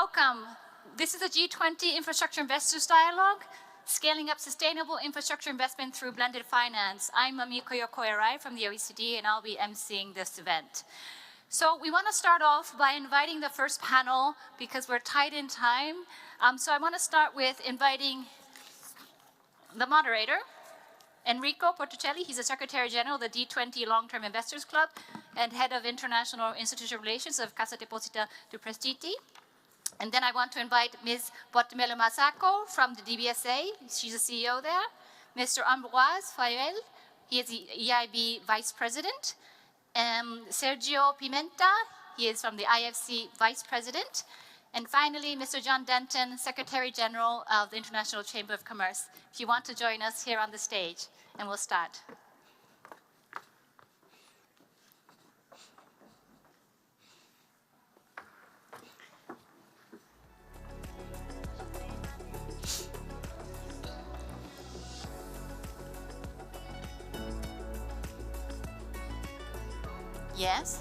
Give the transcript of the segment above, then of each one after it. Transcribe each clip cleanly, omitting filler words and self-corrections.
welcome. This is the G20 Infrastructure Investors Dialogue, Scaling Up Sustainable Infrastructure Investment Through Blended Finance. I'm Mamiko Yokoirai from the OECD, and I'll be emceeing this event. So we want to start off by inviting the first panel because we're tight in time. So I want to start with inviting the moderator, Enrico Porticelli. He's the Secretary General of the D20 Long-Term Investors Club and Head of International Institutional Relations of Cassa Deposita e Prestiti. And then I want to invite Ms. Bottomelo Masako from the DBSA. She's the CEO there. Mr. Ambroise Fayel, he is the EIB Vice President. Sergio Pimenta, he is from the IFC Vice President. And finally, Mr. John Denton, Secretary General of the International Chamber of Commerce. If you want to join us here on the stage, and we'll start. Yes?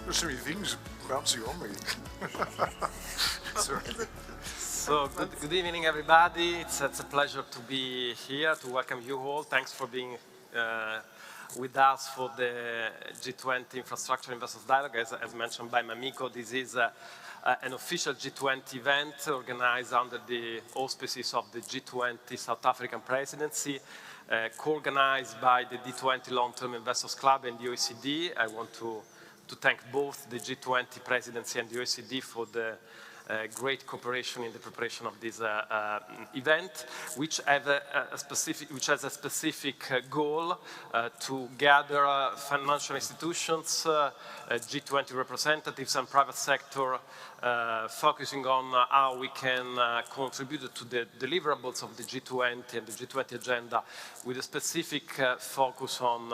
There's so many things bouncing on me. So good evening, everybody. It's a pleasure to be here, to welcome you all. Thanks for being with us for the G20 Infrastructure Investors Dialogue. As mentioned by Mamiko, this is an official G20 event organized under the auspices of the G20 South African presidency, co-organized by the D20 Long-Term Investors Club and the OECD. I want to thank both the G20 presidency and the OECD for the great cooperation in the preparation of this event, which has a specific goal to gather financial institutions, G20 representatives and private sector, focusing on how we can contribute to the deliverables of the G20 and the G20 agenda with a specific focus on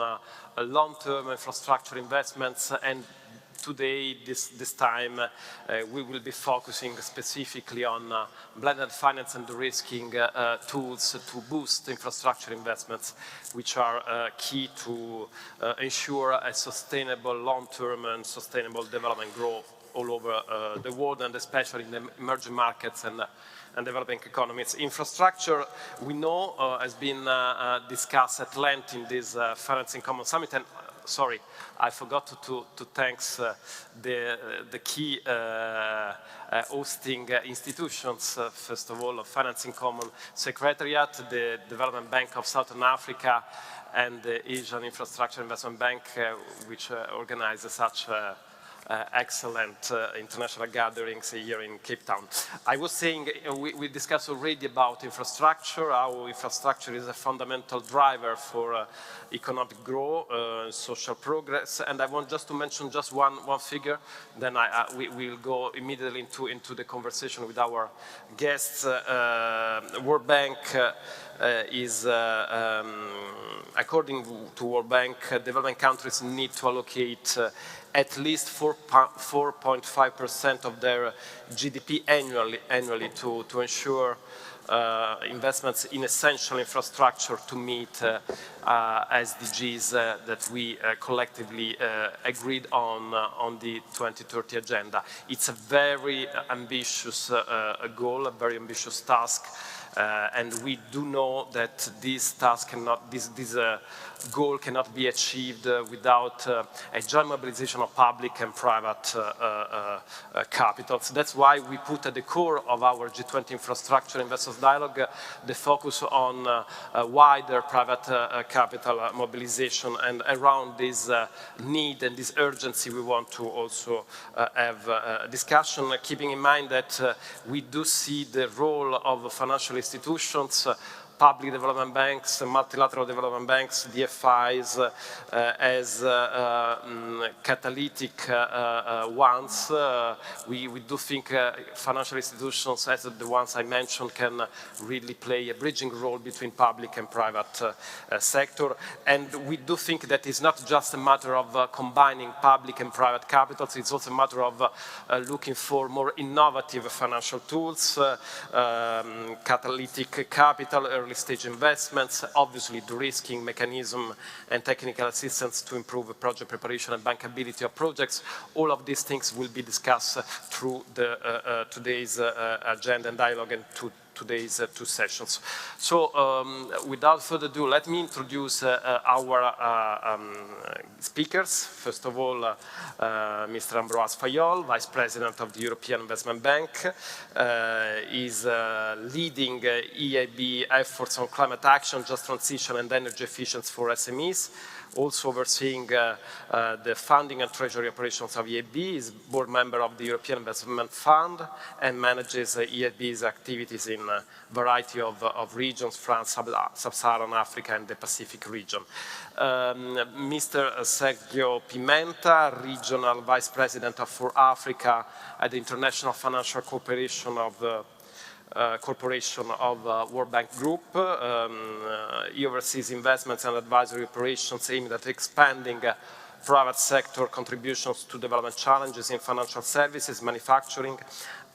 long-term infrastructure investments. And today, this time, we will be focusing specifically on blended finance and de-risking tools to boost infrastructure investments, which are key to ensure a sustainable long-term and sustainable development growth all over the world, and especially in the emerging markets and developing economies. Infrastructure, we know, has been discussed at length in this Financing Commons Summit. And sorry, I forgot to thank the key hosting institutions. First of all, Financing Common Secretariat, the Development Bank of Southern Africa, and the Asian Infrastructure Investment Bank, which organizes such excellent international gatherings here in Cape Town. I was saying, we discussed already about infrastructure, how infrastructure is a fundamental driver for economic growth, social progress, and I want just to mention just one figure, then we will go immediately into the conversation with our guests. World Bank is, according to World Bank, developing countries need to allocate at least 4.5% of their GDP annually to ensure investments in essential infrastructure to meet SDGs that we collectively agreed on the 2030 agenda. It's a very ambitious goal, a very ambitious task. And we do know that this goal cannot be achieved without a joint mobilization of public and private capitals. That's why we put at the core of our G20 Infrastructure Investors Dialogue the focus on wider private capital mobilization, and around this need and this urgency we want to also have a discussion, keeping in mind that we do see the role of financial institutions, public development banks, multilateral development banks, DFIs, as catalytic ones. We do think financial institutions, as the ones I mentioned, can really play a bridging role between public and private sector. And we do think that it's not just a matter of combining public and private capitals, it's also a matter of looking for more innovative financial tools, catalytic capital, early early stage investments, obviously de-risking mechanism and technical assistance to improve project preparation and bankability of projects. All of these things will be discussed through the, today's agenda and dialogue and today's two sessions. So without further ado, let me introduce our speakers. First of all, Mr. Ambroise Fayol, Vice President of the European Investment Bank, is leading EIB efforts on climate action, just transition and energy efficiency for SMEs. Also overseeing the funding and treasury operations of EIB, is board member of the European Investment Fund and manages EIB's activities in a variety of regions, France, Sub-Saharan Africa and the Pacific region. Mr. Sergio Pimenta, Regional Vice President for Africa at the International Financial Corporation of World Bank Group. He oversees investments and advisory operations aimed at expanding private sector contributions to development challenges in financial services, manufacturing,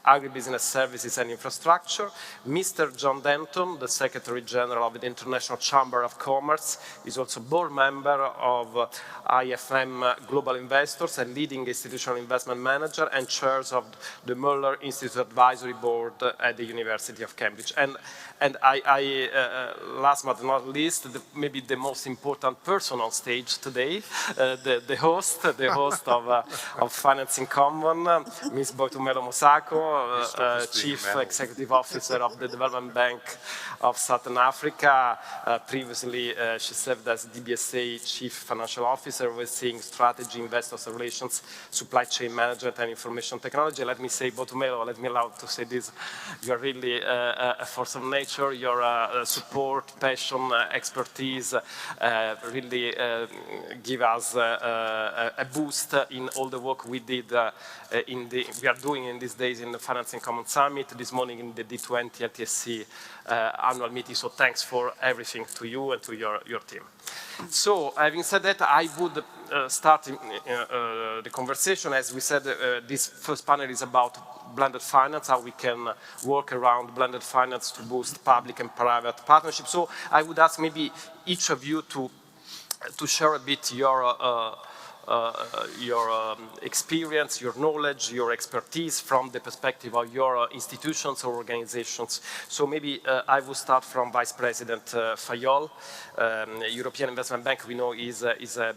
agribusiness services and infrastructure. Mr. John Denton, the Secretary General of the International Chamber of Commerce, is also board member of IFM Global Investors and leading institutional investment manager and chairs of the Muller Institute Advisory Board at the University of Cambridge. And last but not least, maybe the most important person on stage today, the host of Finance in Common, Ms. Boitumelo Mosako, Chief Executive Officer of the Development Bank of Southern Africa. Previously, she served as DBSA Chief Financial Officer, overseeing strategy, investor relations, supply chain management, and information technology. Let me say, Boitumelo, let me allow to say this, you're really a force of nature. Your support, passion, expertise really give us a boost in all the work we did, we are doing in these days in the Finance in Common Summit, this morning in the D20 LTSC annual meeting. So thanks for everything to you and to your team. So having said that, I would start the conversation. As we said, this first panel is about blended finance, how we can work around blended finance to boost public and private partnerships. So I would ask maybe each of you to share a bit your experience, your knowledge, your expertise from the perspective of your institutions or organizations. So maybe I will start from Vice President Fayol. European Investment Bank, we know, is a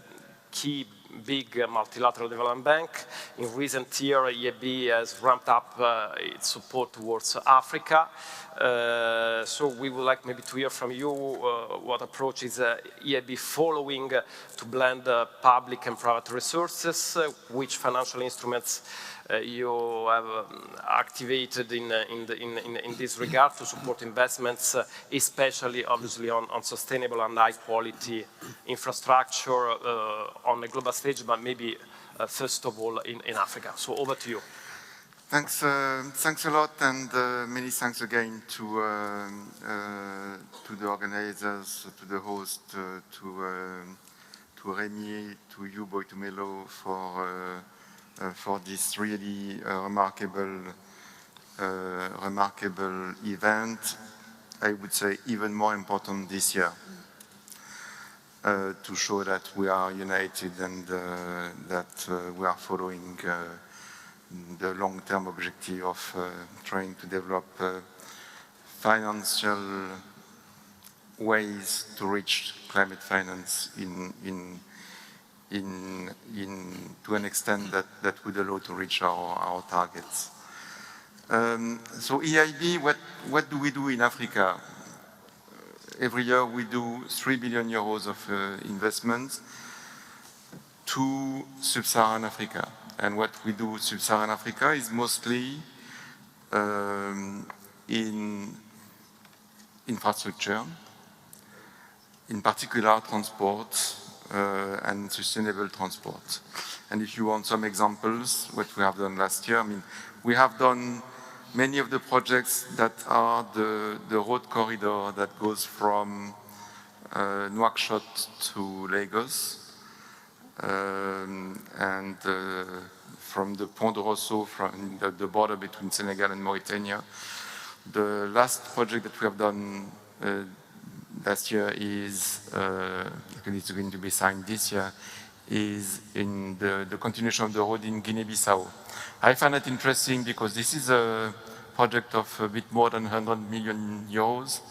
key big multilateral development bank. In recent years, EIB has ramped up its support towards Africa. So we would like maybe to hear from you what approach is EIB following to blend public and private resources, which financial instruments you have activated in this regard to support investments, especially obviously on sustainable and high quality infrastructure on a global stage, but maybe first of all in Africa. So over to you. Thanks a lot, and many thanks again to the organizers, to the host, to Rémi, to you, Boitumelo, for this really remarkable event. I would say even more important this year, to show that we are united and that we are following the long-term objective of trying to develop financial ways to reach climate finance to an extent that would allow to reach our targets. So EIB, what do we do in Africa? Every year we do 3 billion euros of investments to Sub-Saharan Africa. And what we do in Sub-Saharan Africa is mostly in infrastructure, in particular transport and sustainable transport. And if you want some examples, what we have done last year, I mean, we have done many of the projects that are the road corridor that goes from Nouakchott to Lagos, and from the Pont de Rosso, from the border between Senegal and Mauritania. The last project that we have done last year is, it's going to be signed this year, is in the continuation of the road in Guinea-Bissau. I find it interesting because this is a project of a bit more than 100 million euros,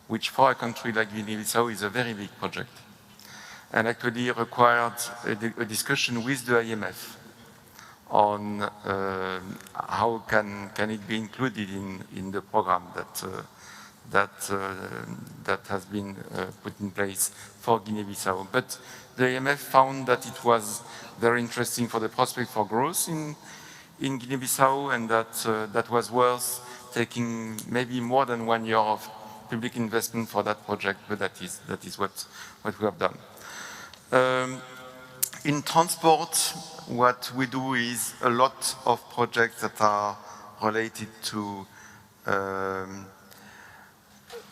which for a country like Guinea-Bissau is a very big project, and actually required a discussion with the IMF on how can it be included in the program that has been put in place for Guinea-Bissau. But the IMF found that it was very interesting for the prospect for growth in Guinea-Bissau, and that was worth taking maybe more than 1 year of public investment for that project, but that is what we have done. In transport, what we do is a lot of projects that are related to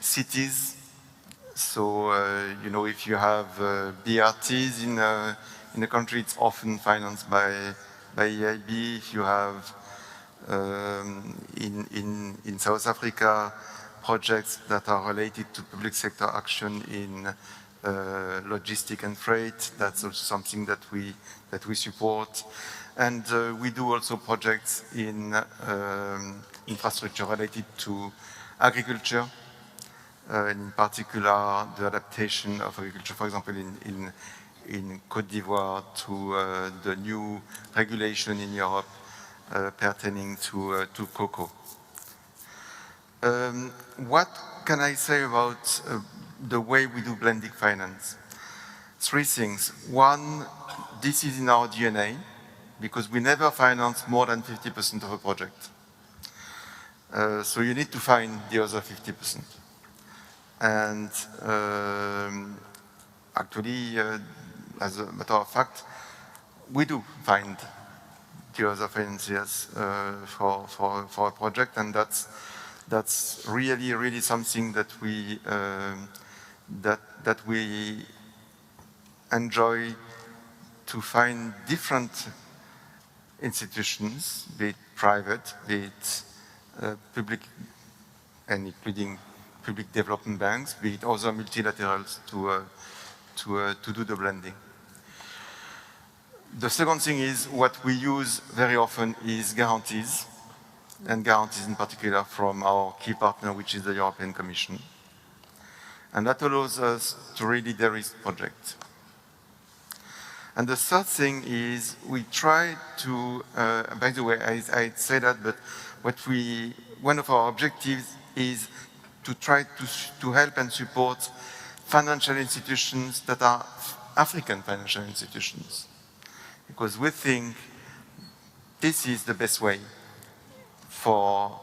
cities. So, you know, if you have BRTs in a country, it's often financed by EIB. If you have in South Africa projects that are related to public sector action in logistic and freight, that's also something that we support. And we do also projects in infrastructure related to agriculture, and in particular the adaptation of agriculture, for example, in Côte d'Ivoire to the new regulation in Europe pertaining to cocoa. What can I say about the way we do blended finance? 3 things. One, this is in our DNA, because we never finance more than 50% of a project. So you need to find the other 50%. And actually, as a matter of fact, we do find the other financiers for a project, and that's really something that we enjoy, to find different institutions, be it private, be it public, and including public development banks, be it other multilaterals, to do the blending. The second thing is, what we use very often is guarantees, and guarantees in particular from our key partner, which is the European Commission. And that allows us to really de-risk projects. And the third thing is, we try to, by the way, I say that, but one of our objectives is to try to help and support financial institutions that are African financial institutions. Because we think this is the best way for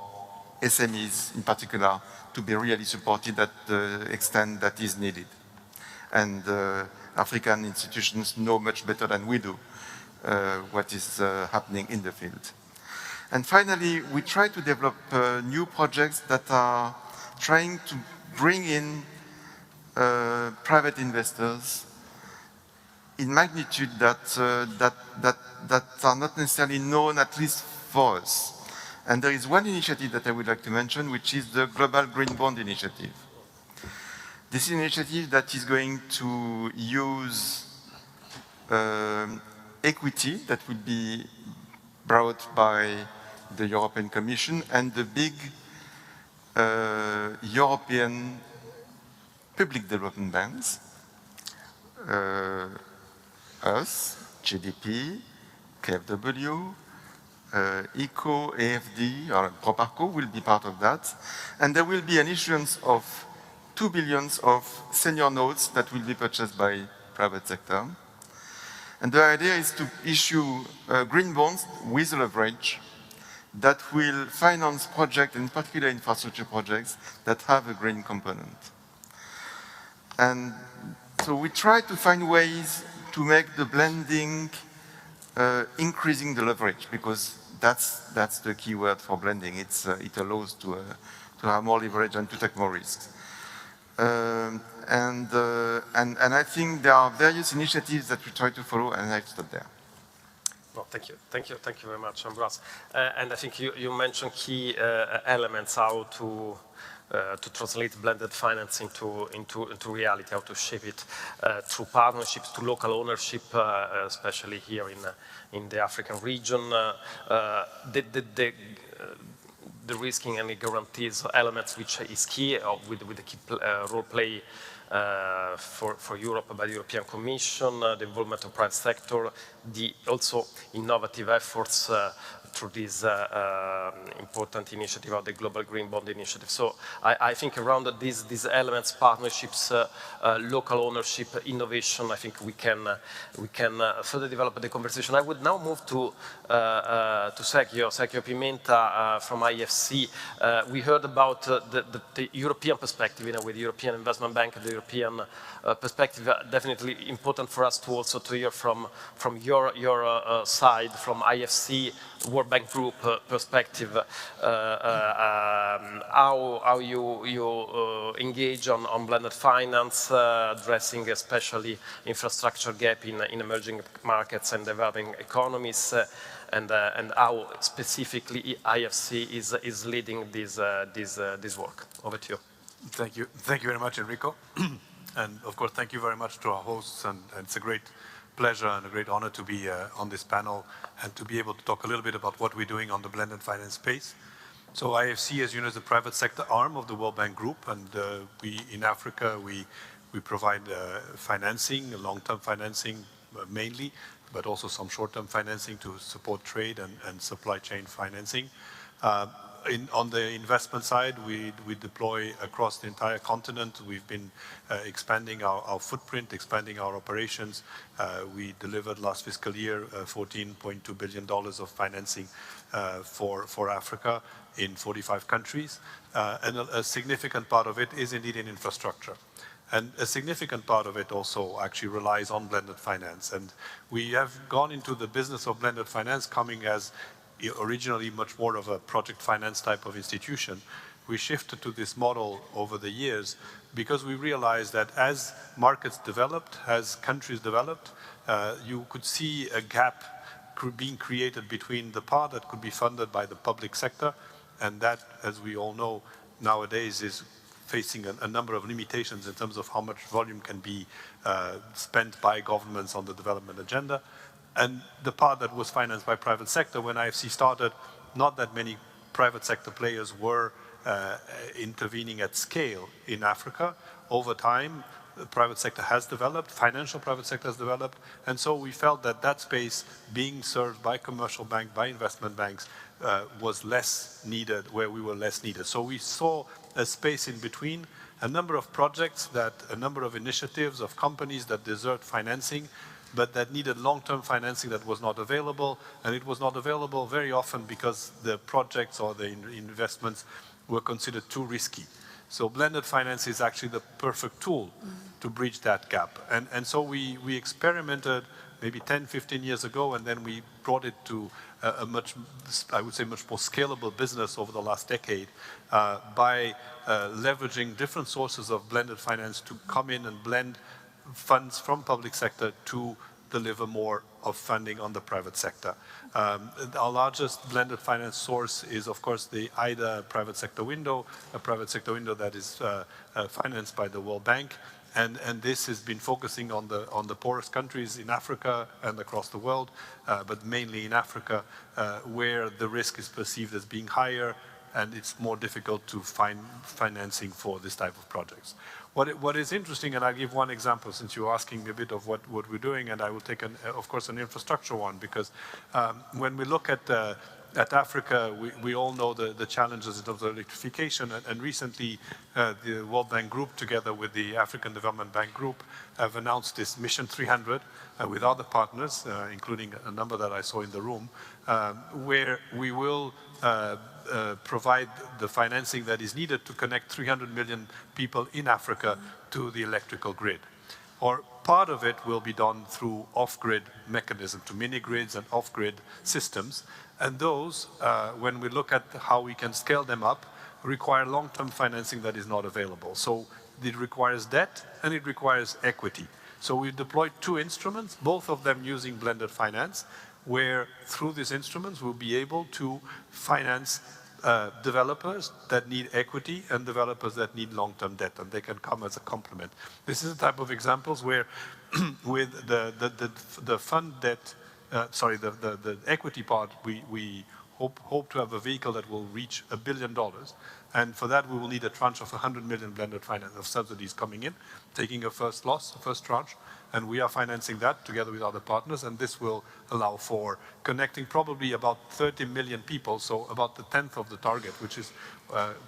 SMEs in particular to be really supported at the extent that is needed. And African institutions know much better than we do what is happening in the field. And finally, we try to develop new projects that are trying to bring in private investors in magnitude that are not necessarily known, at least for us. And there is one initiative that I would like to mention, which is the Global Green Bond Initiative. This is an initiative that is going to use equity that will be brought by the European Commission and the big European public development banks, us, GDP, KfW, ECO, AFD, or Proparco will be part of that. And there will be an issuance of 2 billion of senior notes that will be purchased by private sector. And the idea is to issue green bonds with leverage that will finance projects, in particular infrastructure projects, that have a green component. And so we try to find ways to make the blending increasing the leverage, because that's the key word for blending. It allows to have more leverage and to take more risks. And I think there are various initiatives that we try to follow, and I'll stop there. Well, thank you very much, Ambroise. And I think you mentioned key elements, how to to translate blended finance into reality, how to shape it through partnerships, to local ownership, especially here in the African region. The risking and the guarantees elements, which is key with the key role play for Europe by the European Commission, the involvement of private sector, the also innovative efforts through this important initiative of the Global Green Bond Initiative. So I think around these elements, partnerships, local ownership, innovation, I think we can further develop the conversation. I would now move to Sergio Pimenta from IFC. We heard about the European perspective, with the European Investment Bank and the European perspective. Diversely important for us to also to hear from your side, from IFC, World Bank Group perspective, how you engage on blended finance, addressing especially infrastructure gap in emerging markets and developing economies, and how specifically IFC is leading this work. Over to you. Thank you very much, Enrico. And of course, thank you very much to our hosts, and it's a great pleasure and a great honor to be on this panel and to be able to talk a little bit about what we're doing on the blended finance space. So IFC, as you know, is the private sector arm of the World Bank Group, and we in Africa, we provide financing, long-term financing mainly, but also some short-term financing to support trade and supply chain financing. On the investment side, we deploy across the entire continent. We've been expanding our footprint, expanding our operations. We delivered last fiscal year $14.2 billion of financing for Africa in 45 countries. And a significant part of it is indeed in infrastructure. And a significant part of it also actually relies on blended finance. And we have gone into the business of blended finance coming as originally much more of a project finance type of institution. We shifted to this model over the years because we realized that as markets developed, as countries developed, you could see a gap being created between the part that could be funded by the public sector, and that, as we all know, nowadays is facing a number of limitations in terms of how much volume can be spent by governments on the development agenda. And the part that was financed by private sector, when IFC started, not that many private sector players were intervening at scale in Africa. Over time, the private sector has developed, financial private sector has developed, and so we felt that that space being served by commercial bank, by investment banks, was less needed, where we were less needed. So we saw a space in between, a number of projects, a number of initiatives of companies that deserved financing, but that needed long-term financing that was not available, and it was not available very often because the projects or the investments were considered too risky. So blended finance is actually the perfect tool to bridge that gap. And so we experimented maybe 10, 15 years ago, and then we brought it to a much, I would say, much more scalable business over the last decade by leveraging different sources of blended finance to come in and blend funds from public sector to deliver more of funding on the private sector. Our largest blended finance source is, of course, the IDA private sector window, a private sector window that is financed by the World Bank. And this has been focusing on the poorest countries in Africa and across the world, but mainly in Africa, where the risk is perceived as being higher and it's more difficult to find financing for this type of projects. What is interesting, and I'll give one example since you're asking me a bit of what we're doing, and I will take, of course, an infrastructure one, because when we look at Africa, we all know the challenges in terms of electrification, and recently the World Bank Group, together with the African Development Bank Group, have announced this Mission 300 with other partners, including a number that I saw in the room, where we will provide the financing that is needed to connect 300 million people in Africa to the electrical grid. Or part of it will be done through off-grid mechanism, to mini-grids and off-grid systems. And those, when we look at how we can scale them up, require long-term financing that is not available. So it requires debt and it requires equity. So we deployed two instruments, both of them using blended finance, where through these instruments we'll be able to finance developers that need equity and developers that need long-term debt, and they can come as a complement. This is the type of examples where with the fund debt, the equity part, we hope to have a vehicle that will reach $1 billion. And for that, we will need a tranche of 100 million blended finance of subsidies coming in, taking a first loss, a first tranche, and we are financing that together with other partners, and this will allow for connecting probably about 30 million people, so about the 10th of the target, which is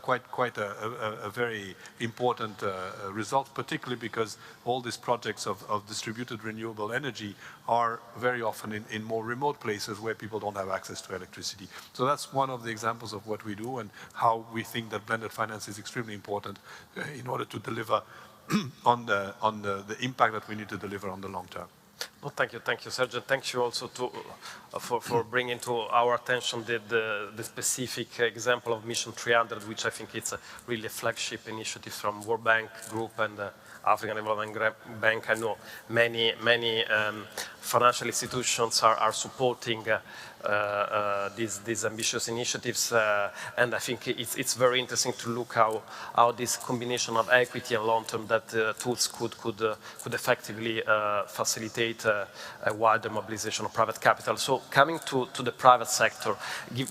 quite a very important result, particularly because all these projects of distributed renewable energy are very often in more remote places where people don't have access to electricity. So that's one of the examples of what we do and how we think that blended finance is extremely important in order to deliver on the impact that we need to deliver on the long term. Well, thank you, Sergio. Thank you also for bringing to our attention the specific example of Mission 300, which I think it's really a flagship initiative from World Bank Group and African Development Bank. I know many financial institutions are supporting these ambitious initiatives, and I think it's very interesting to look how this combination of equity and long-term debt tools could effectively facilitate a wider mobilization of private capital. So coming to the private sector,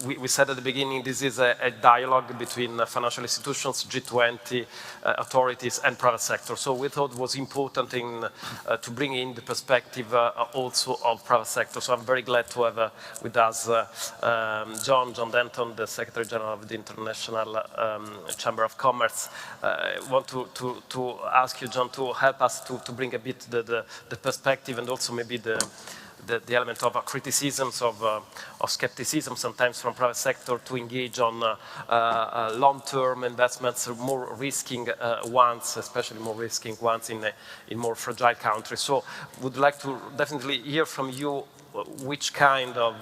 we said at the beginning this is a dialogue between financial institutions, G20 authorities, and private sector. So we thought it was important to bring in the perspective also of private sector. So I'm very glad to have with us John Denton, the Secretary General of the International Chamber of Commerce. I want to ask you, John, to help us to bring a bit the perspective and also maybe the element of criticisms, of skepticism sometimes from private sector to engage on long-term investments, more risking ones, especially more risking ones in more fragile countries. So would like to definitely hear from you which kind of,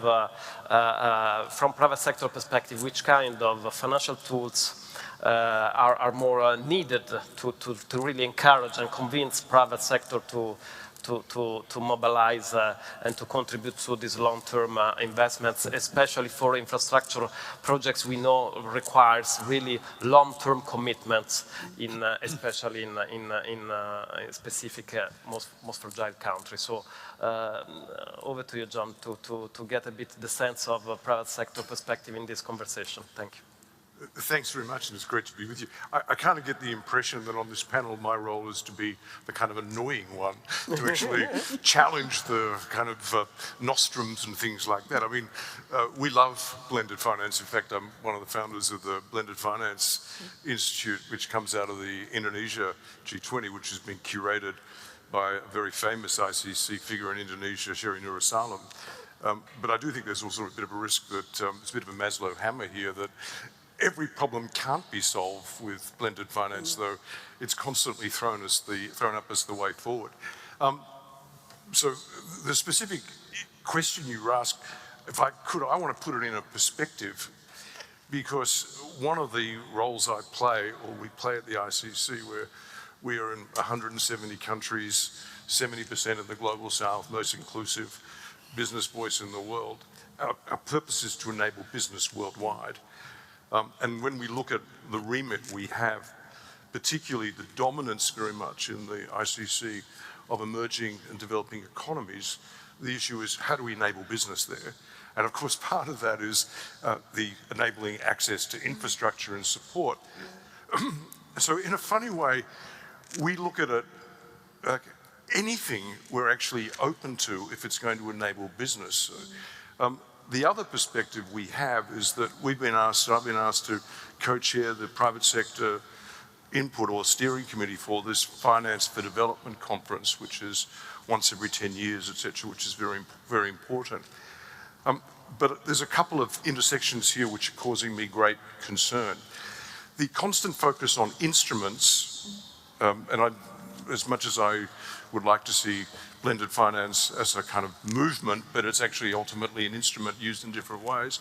from private sector perspective, which kind of financial tools are more needed to really encourage and convince private sector to mobilize and to contribute to these long-term investments, especially for infrastructure projects we know requires really long-term commitments, especially in specific most fragile countries. So over to you, John, to get a bit the sense of private sector perspective in this conversation. Thank you. Thanks very much, and it's great to be with you. I kind of get the impression that on this panel, my role is to be the kind of annoying one, to actually challenge the kind of nostrums and things like that. I mean, we love blended finance. In fact, I'm one of the founders of the Blended Finance Institute, which comes out of the Indonesia G20, which has been curated by a very famous ICC figure in Indonesia, Sherry Nurasalam. But I do think there's also a bit of a risk that it's a bit of a Maslow hammer here, that every problem can't be solved with blended finance, though it's constantly thrown up as the way forward. So the specific question you asked, if I could, I want to put it in a perspective, because one of the roles I play, or we play at the ICC, where we are in 170 countries, 70% of the global south, most inclusive business voice in the world. Our purpose is to enable business worldwide. And when we look at the remit we have, particularly the dominance very much in the ICC of emerging and developing economies, the issue is how do we enable business there? And of course, part of that is the enabling access to infrastructure and support. So in a funny way, we look at it, anything we're actually open to if it's going to enable business. The other perspective we have is that I've been asked to co-chair the private sector input or steering committee for this Finance for Development conference, which is once every 10 years, etc., which is very, very important. But there's a couple of intersections here which are causing me great concern. The constant focus on instruments, as much as I would like to see blended finance as a kind of movement, but it's actually ultimately an instrument used in different ways,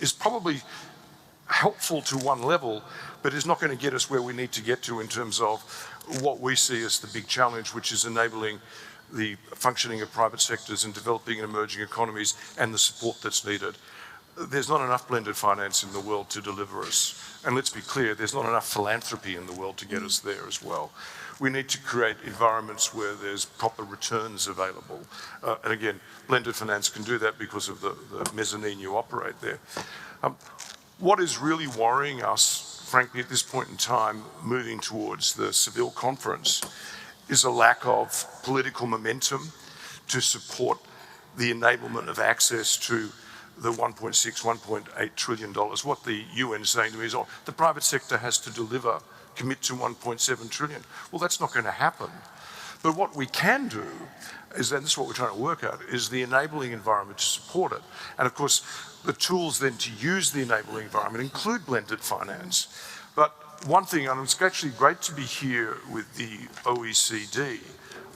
is probably helpful to one level, but is not going to get us where we need to get to in terms of what we see as the big challenge, which is enabling the functioning of private sectors and developing and emerging economies and the support that's needed. there's not enough blended finance in the world to deliver us. And let's be clear, there's not enough philanthropy in the world to get us there as well. We need to create environments where there's proper returns available. And again, blended finance can do that because of the mezzanine you operate there. What is really worrying us, frankly, at this point in time, moving towards the Seville conference, is a lack of political momentum to support the enablement of access to the 1.6, 1.8 trillion dollars. What the UN is saying to me is, oh, the private sector has to deliver, commit to 1.7 trillion. Well, that's not going to happen. But what we can do is, and this is what we're trying to work out, is the enabling environment to support it. And of course, the tools then to use the enabling environment include blended finance. But one thing, and it's actually great to be here with the OECD,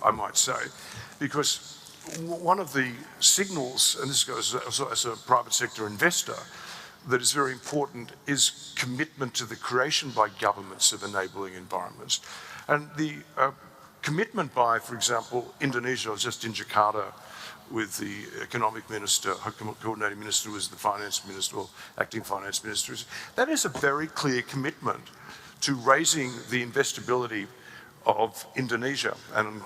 I might say, because one of the signals, and this goes as a private sector investor, that is very important is commitment to the creation by governments of enabling environments. And the commitment by, for example, Indonesia, I was just in Jakarta with the economic minister, her coordinating minister was the finance minister, or acting finance minister. That is a very clear commitment to raising the investability of Indonesia. And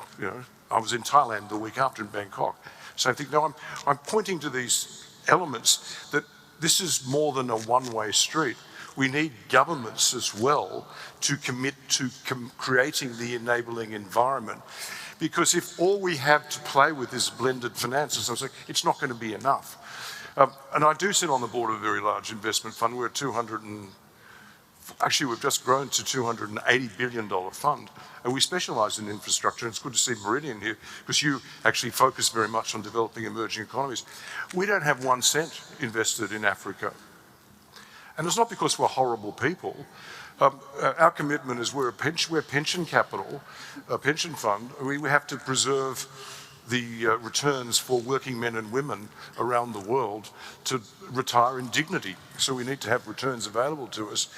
I was in Thailand the week after in Bangkok. So I think, no, I'm pointing to these elements that this is more than a one-way street. We need governments as well to commit to creating the enabling environment. Because if all we have to play with is blended finances, I was like, it's not going to be enough. And I do sit on the board of a very large investment fund. We're actually, we've just grown to $280 billion fund. And we specialize in infrastructure. And it's good to see Meridian here, because you actually focus very much on developing emerging economies. We don't have 1 cent invested in Africa. And it's not because we're horrible people. Our commitment is we're pension capital, a pension fund. We have to preserve the returns for working men and women around the world to retire in dignity. So we need to have returns available to us.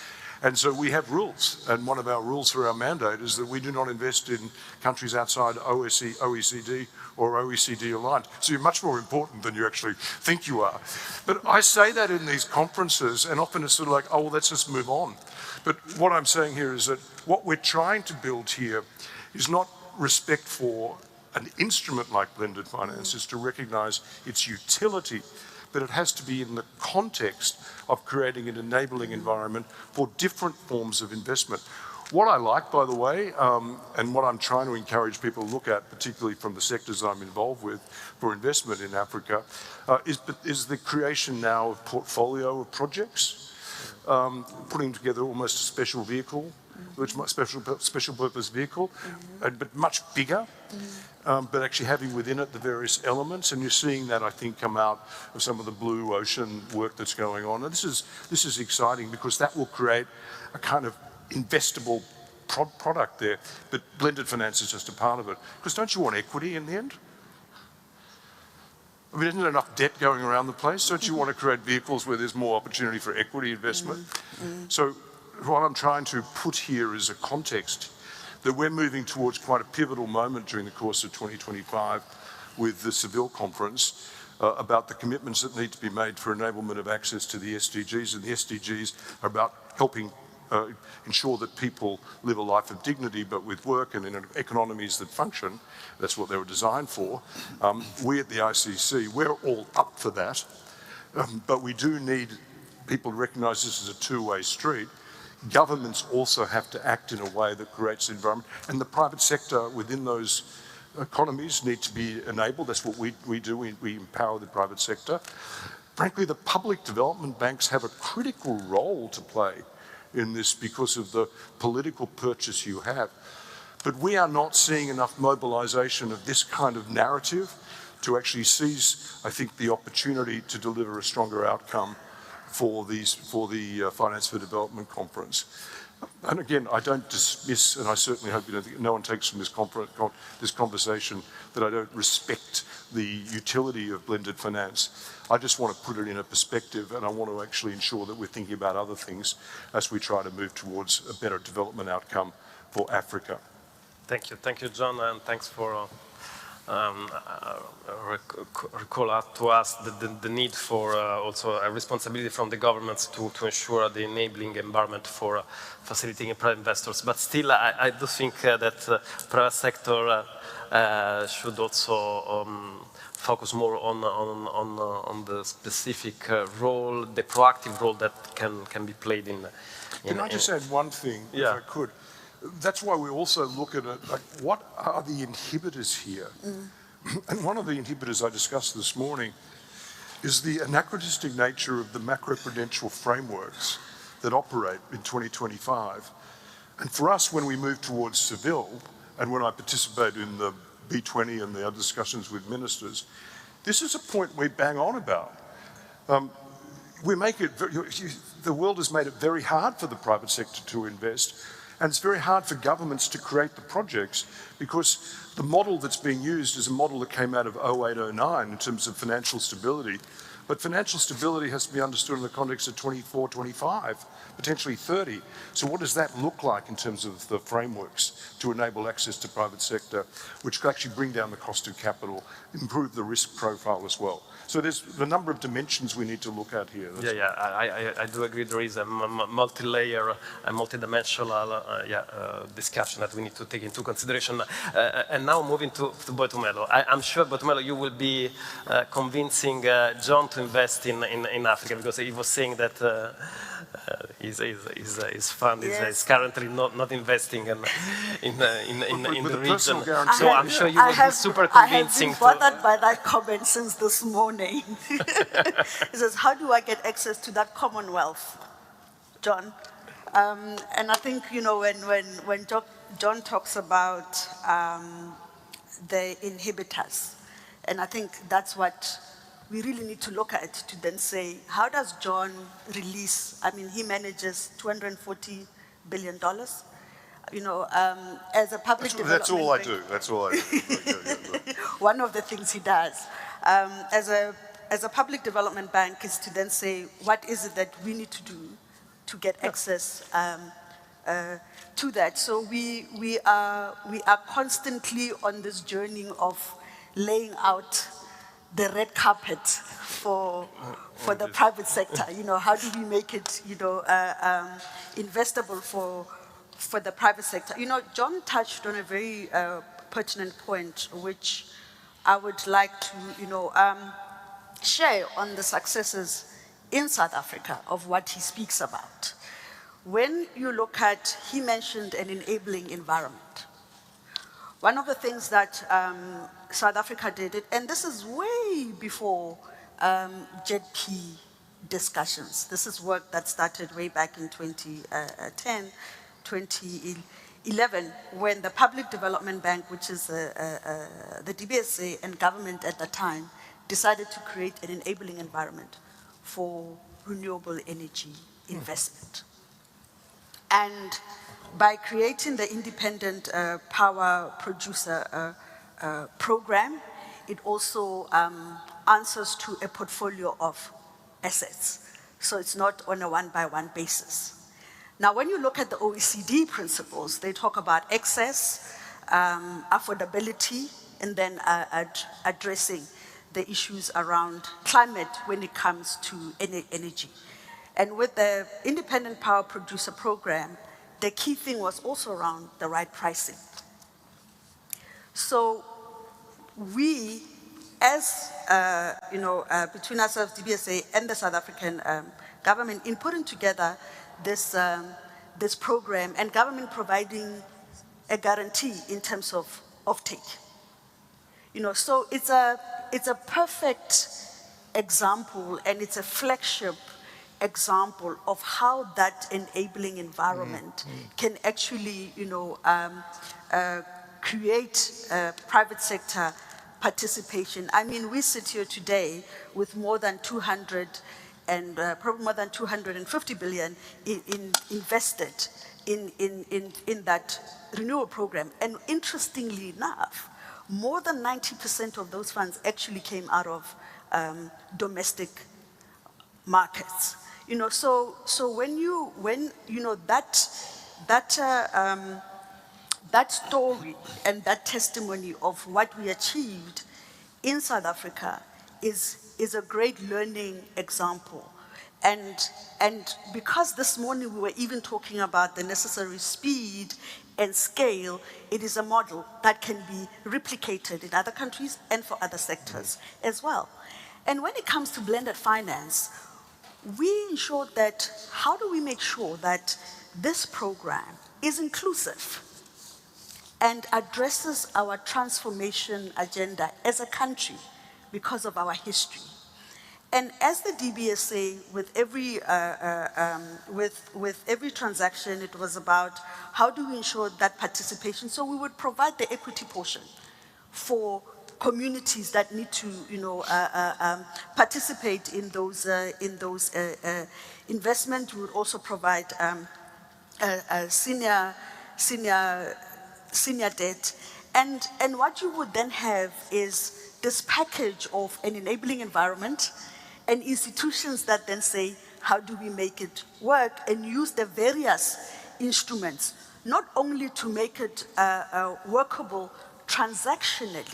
And so we have rules. And one of our rules for our mandate is that we do not invest in countries outside OECD or OECD aligned. So you're much more important than you actually think you are. But I say that in these conferences, and often it's sort of like, oh, well, let's just move on. But what I'm saying here is that what we're trying to build here is not respect for an instrument like blended finance, is to recognize its utility, but it has to be in the context of creating an enabling environment for different forms of investment. What I like, by the way, and what I'm trying to encourage people to look at, particularly from the sectors I'm involved with for investment in Africa, is the creation now of portfolio of projects, putting together almost a special vehicle, special purpose vehicle, but much bigger, but actually having within it the various elements. And you're seeing that, I think, come out of some of the blue ocean work that's going on. And this is exciting, because that will create a kind of investable product there. But blended finance is just a part of it. Because don't you want equity in the end? I mean, isn't there enough debt going around the place? Don't you want to create vehicles where there's more opportunity for equity investment? So what I'm trying to put here is a context that we're moving towards quite a pivotal moment during the course of 2025 with the Seville conference about the commitments that need to be made for enablement of access to the SDGs. And the SDGs are about helping ensure that people live a life of dignity, but with work and in economies that function. That's what they were designed for. We at the ICC, we're all up for that, but we do need people to recognize this as a two-way street. Governments also have to act in a way that creates the environment, and the private sector within those economies need to be enabled. That's what we do. We empower the private sector. Frankly, the public development banks have a critical role to play in this because of the political purchase you have. But we are not seeing enough mobilization of this kind of narrative to actually seize, I think, the opportunity to deliver a stronger outcome for the Finance for Development conference. And again, I don't dismiss, and I certainly hope no one takes from this conversation that I don't respect the utility of blended finance. I just want to put it in a perspective, and I want to actually ensure that we're thinking about other things as we try to move towards a better development outcome for Africa. Thank you, John, and thanks for recall to us the need for also a responsibility from the governments to ensure the enabling environment for facilitating private investors. But still, I do think that private sector should also focus more on the specific role, the proactive role that can be played in. Can I just add one thing, if I could? That's why we also look at it, like, what are the inhibitors here? And one of the inhibitors I discussed this morning is the anachronistic nature of the macroprudential frameworks that operate in 2025. And for us, when we move towards Seville, and when I participate in the B20 and the other discussions with ministers, this is a point we bang on about. The world has made it very hard for the private sector to invest, and it's very hard for governments to create the projects because the model that's being used is a model that came out of 08, 09 in terms of financial stability. But financial stability has to be understood in the context of 24, 25, potentially 30. So what does that look like in terms of the frameworks to enable access to private sector, which could actually bring down the cost of capital, improve the risk profile as well? So there's a number of dimensions we need to look at here. I do agree there is a multi-layer and multi-dimensional discussion that we need to take into consideration. And now moving to Boitumelo. I'm sure, Boitumelo, you will be convincing John to invest in Africa, because he was saying that his fund is currently not investing in the region. So I'm sure you will be super convincing. I have been bothered by that comment since this morning. He says, how do I get access to that commonwealth, John? And I think, you know, when John talks about the inhibitors, and I think that's what we really need to look at to then say, how does John release? I mean, he manages $240 billion. You know, as a public development That's all I do. That's all I do. One of the things he does as a public development bank is to then say, what is it that we need to do to get access to that? So we are constantly on this journey of laying out the red carpet for the private sector. You know, how do we make it, you know, investable for the private sector? You know, John touched on a very pertinent point, which I would like to, you know, share on the successes in South Africa of what he speaks about. When you look at, he mentioned an enabling environment. One of the things that South Africa did, and this is way before JP discussions. This is work that started way back in 2010, 2011, when the Public Development Bank, which is the DBSA and government at the time, decided to create an enabling environment for renewable energy investment. And by creating the independent power producer program, it also answers to a portfolio of assets. So it's not on a one-by-one basis. Now, when you look at the OECD principles, they talk about access, affordability, and then addressing the issues around climate when it comes to energy. And with the independent power producer program, the key thing was also around the right pricing. So we, as you know, between ourselves, DBSA, and the South African government, in putting together this this program, and government providing a guarantee in terms of offtake. You know, so it's a perfect example, and it's a flagship example of how that enabling environment can actually, you know, create private sector participation. I mean, we sit here today with more than 200 and probably more than 250 billion invested in that renewal program. And interestingly enough, more than 90% of those funds actually came out of domestic markets. You know, so when you know that that story and that testimony of what we achieved in South Africa is a great learning example. And because this morning we were even talking about the necessary speed and scale, it is a model that can be replicated in other countries and for other sectors as well. And when it comes to blended finance, we ensured that how do we make sure that this program is inclusive and addresses our transformation agenda as a country because of our history. And as the DBSA, with every transaction, it was about how do we ensure that participation. So we would provide the equity portion for communities that need to, participate in those investments. We would also provide senior debt, and what you would then have is this package of an enabling environment and institutions that then say, how do we make it work, and use the various instruments, not only to make it workable transactionally,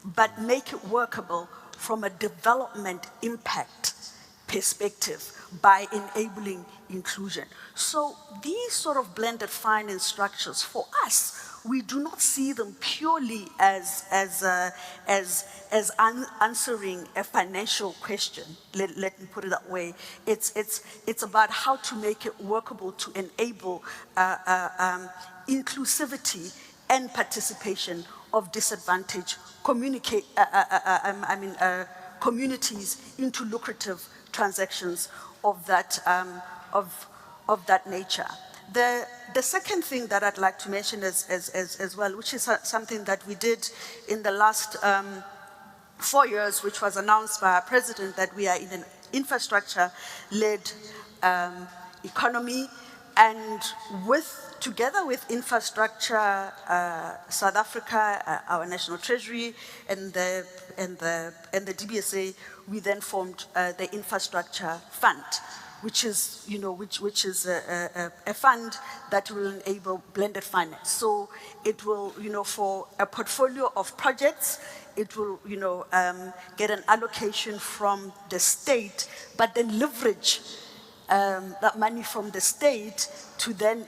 but make it workable from a development impact perspective by enabling inclusion. So these sort of blended finance structures, for us, we do not see them purely as answering a financial question. Let me put it that way. It's about how to make it workable to enable inclusivity and participation of disadvantaged communities into lucrative transactions of that nature. The second thing that I'd like to mention as well, which is something that we did in the last 4 years, which was announced by our president, that we are in an infrastructure-led economy, and together with infrastructure, South Africa, our national treasury, and the DBSA, we then formed the infrastructure fund, which is a fund that will enable blended finance. So it will, for a portfolio of projects, it will, get an allocation from the state, but then leverage that money from the state to then,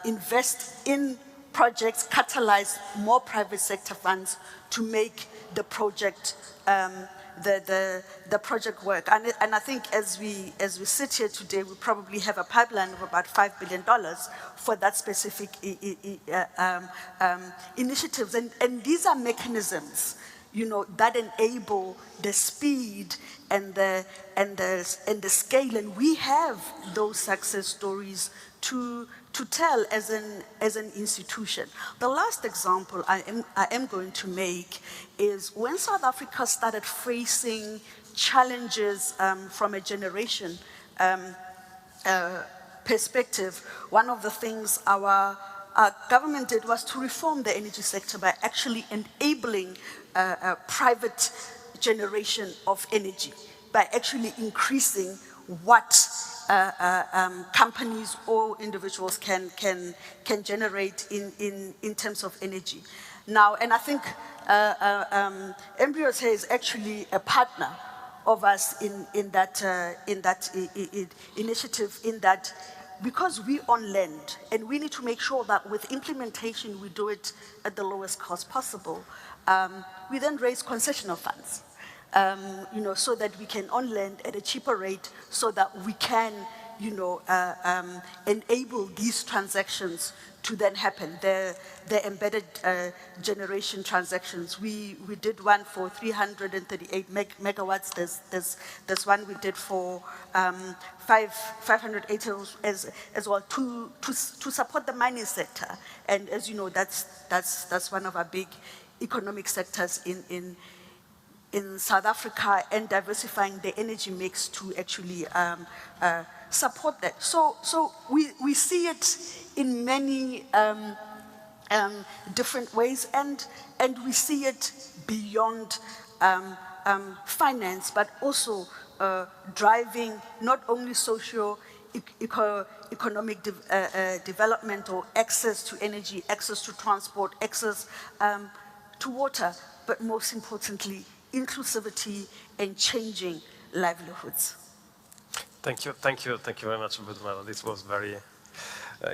invest in projects, catalyze more private sector funds to make the project the project work. And I think as we sit here today, we probably have a pipeline of about $5 billion for that specific initiatives. And these are mechanisms, that enable the speed and the scale. And we have those success stories to tell as an institution. The last example I am going to make is when South Africa started facing challenges from a generation perspective, one of the things our government did was to reform the energy sector by actually enabling private generation of energy, by actually increasing what companies or individuals can generate in terms of energy. Now, and I think Embryos here is actually a partner of us in that initiative, in that because we own land and we need to make sure that with implementation we do it at the lowest cost possible, we then raise concessional funds. So that we can own land at a cheaper rate, so that we can, enable these transactions to then happen. The embedded generation transactions. We did one for 338 megawatts. There's one we did for 580 as well to support the mining sector. And as you know, that's one of our big economic sectors in South Africa, and diversifying the energy mix to actually support that. So we see it in many different ways, and we see it beyond finance, but also driving not only socio economic development or access to energy, access to transport, access to water, but most importantly, inclusivity and changing livelihoods. Thank you very much, Budmara. This was very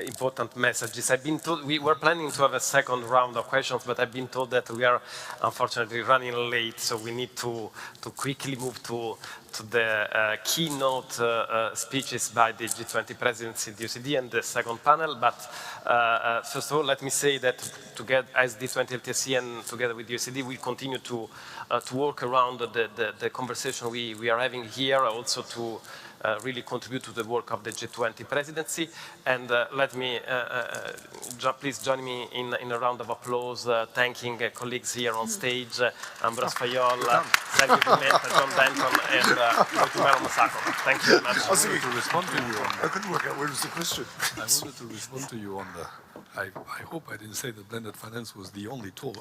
important messages. I've been told we were planning to have a second round of questions, but I've been told that we are unfortunately running late, so we need to quickly move to the keynote speeches by the G20 presidency, the UCD, and the second panel. But first of all, let me say that together as G20 LTSC and together with the UCD, we continue to work around the conversation we are having here, also to really contribute to the work of the G20 presidency. And let me, please join me in a round of applause, thanking colleagues here on stage, Ambros Fayol, Sergio Pimenta, John Denton, and Budmara Masako. Thank you very much. I wanted to respond to you on I couldn't work out where was the question. I wanted to respond to you on the, I hope I didn't say that blended finance was the only tool.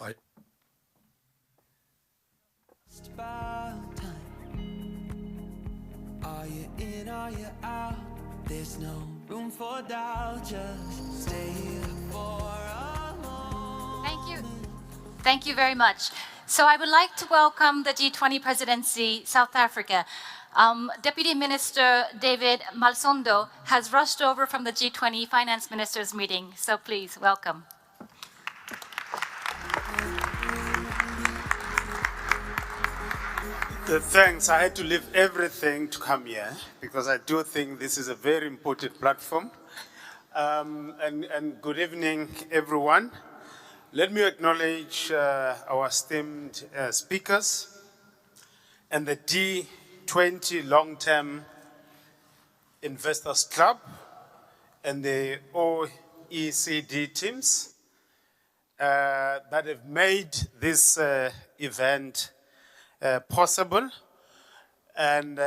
Are you in, are you out? There's no room for doubt, just stay for a moment. Thank you. Thank you very much. So I would like to welcome the G20 presidency, South Africa. Deputy Minister David Malsondo has rushed over from the G20 finance ministers meeting, so please welcome. Thanks. I had to leave everything to come here because I do think this is a very important platform. And good evening, everyone. Let me acknowledge our esteemed speakers and the G20 Long-Term Investors Club and the OECD teams that have made this event possible. And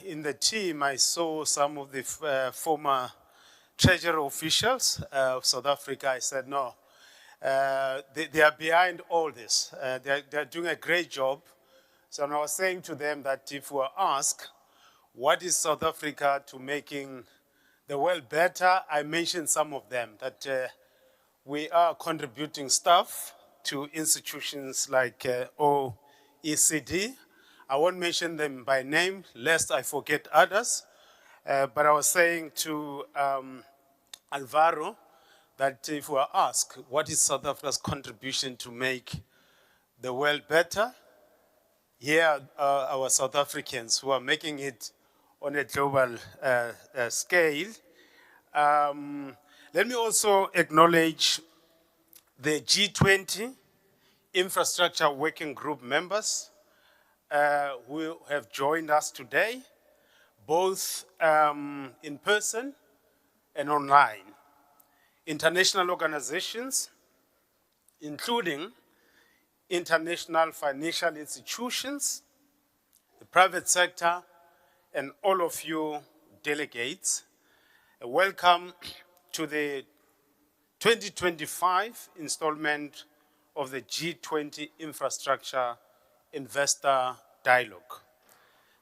in the team, I saw some of the former treasury officials of South Africa. I said, no, they are behind all this. They're doing a great job. So I was saying to them that if we were asked, what is South Africa to making the world better? I mentioned some of them, that we are contributing stuff to institutions like OECD. I won't mention them by name, lest I forget others. But I was saying to Alvaro that if we are asked, what is South Africa's contribution to make the world better? Here are our South Africans who are making it on a global scale. Let me also acknowledge the G20 Infrastructure Working Group members who have joined us today, both in person and online. International organizations, including international financial institutions, the private sector, and all of you delegates. Welcome to the 2025 installment of the G20 Infrastructure Investor Dialogue.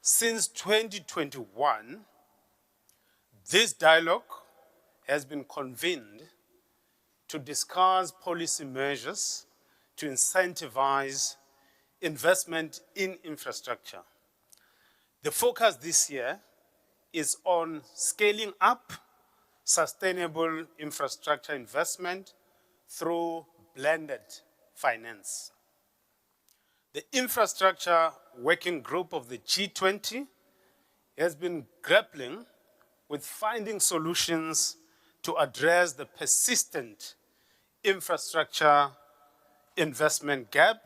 Since 2021, this dialogue has been convened to discuss policy measures to incentivize investment in infrastructure. The focus this year is on scaling up sustainable infrastructure investment through blended finance. The Infrastructure Working Group of the G20 has been grappling with finding solutions to address the persistent infrastructure investment gap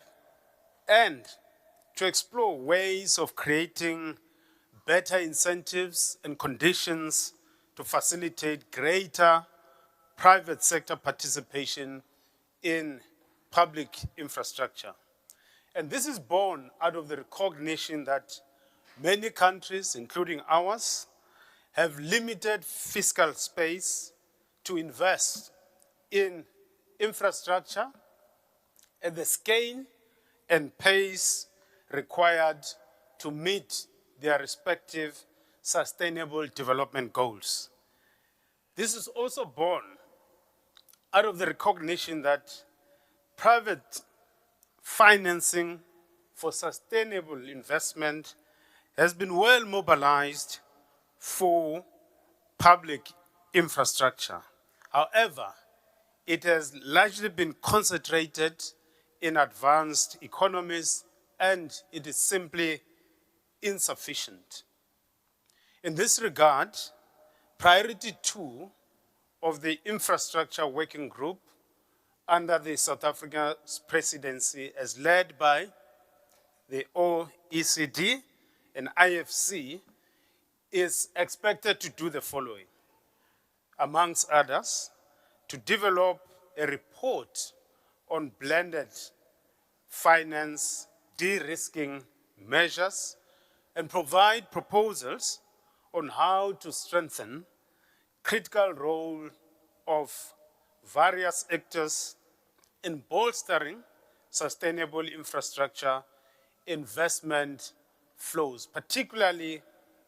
and to explore ways of creating better incentives and conditions to facilitate greater private sector participation in public infrastructure. And this is born out of the recognition that many countries, including ours, have limited fiscal space to invest in infrastructure at the scale and pace required to meet their respective sustainable development goals. This is also born out of the recognition that private financing for sustainable investment has been well mobilized for public infrastructure. However, it has largely been concentrated in advanced economies, and it is simply insufficient. In this regard, priority 2 of the infrastructure working group under the South Africa's presidency, as led by the OECD and IFC, is expected to do the following. Amongst others, to develop a report on blended finance de-risking measures and provide proposals on how to strengthen critical role of various actors in bolstering sustainable infrastructure investment flows, particularly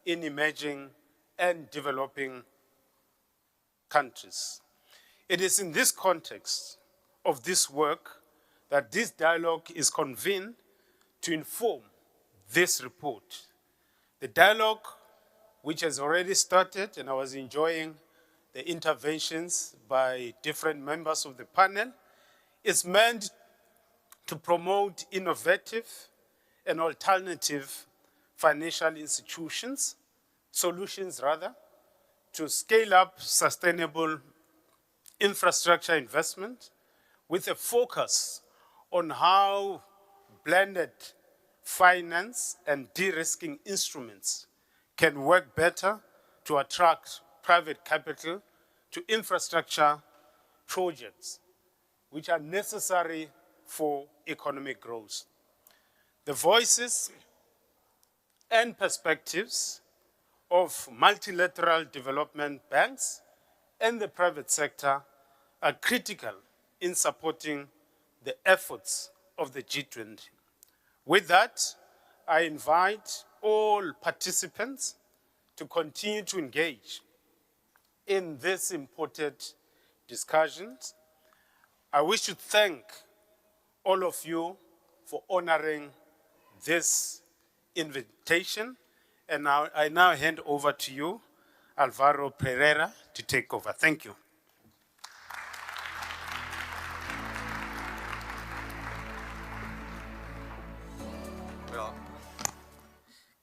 in emerging and developing countries. It is in this context of this work that this dialogue is convened to inform this report. The dialogue, which has already started, and I was enjoying the interventions by different members of the panel, is meant to promote innovative and alternative financial solutions to scale up sustainable infrastructure investment with a focus on how blended finance and de-risking instruments can work better to attract private capital to infrastructure projects which are necessary for economic growth. The voices and perspectives of multilateral development banks and the private sector are critical in supporting the efforts of the G20. With that, I invite all participants to continue to engage in this important discussions. I wish to thank all of you for honoring this invitation, and now, I now hand over to you, Alvaro Pereira, to take over. Thank you. Well,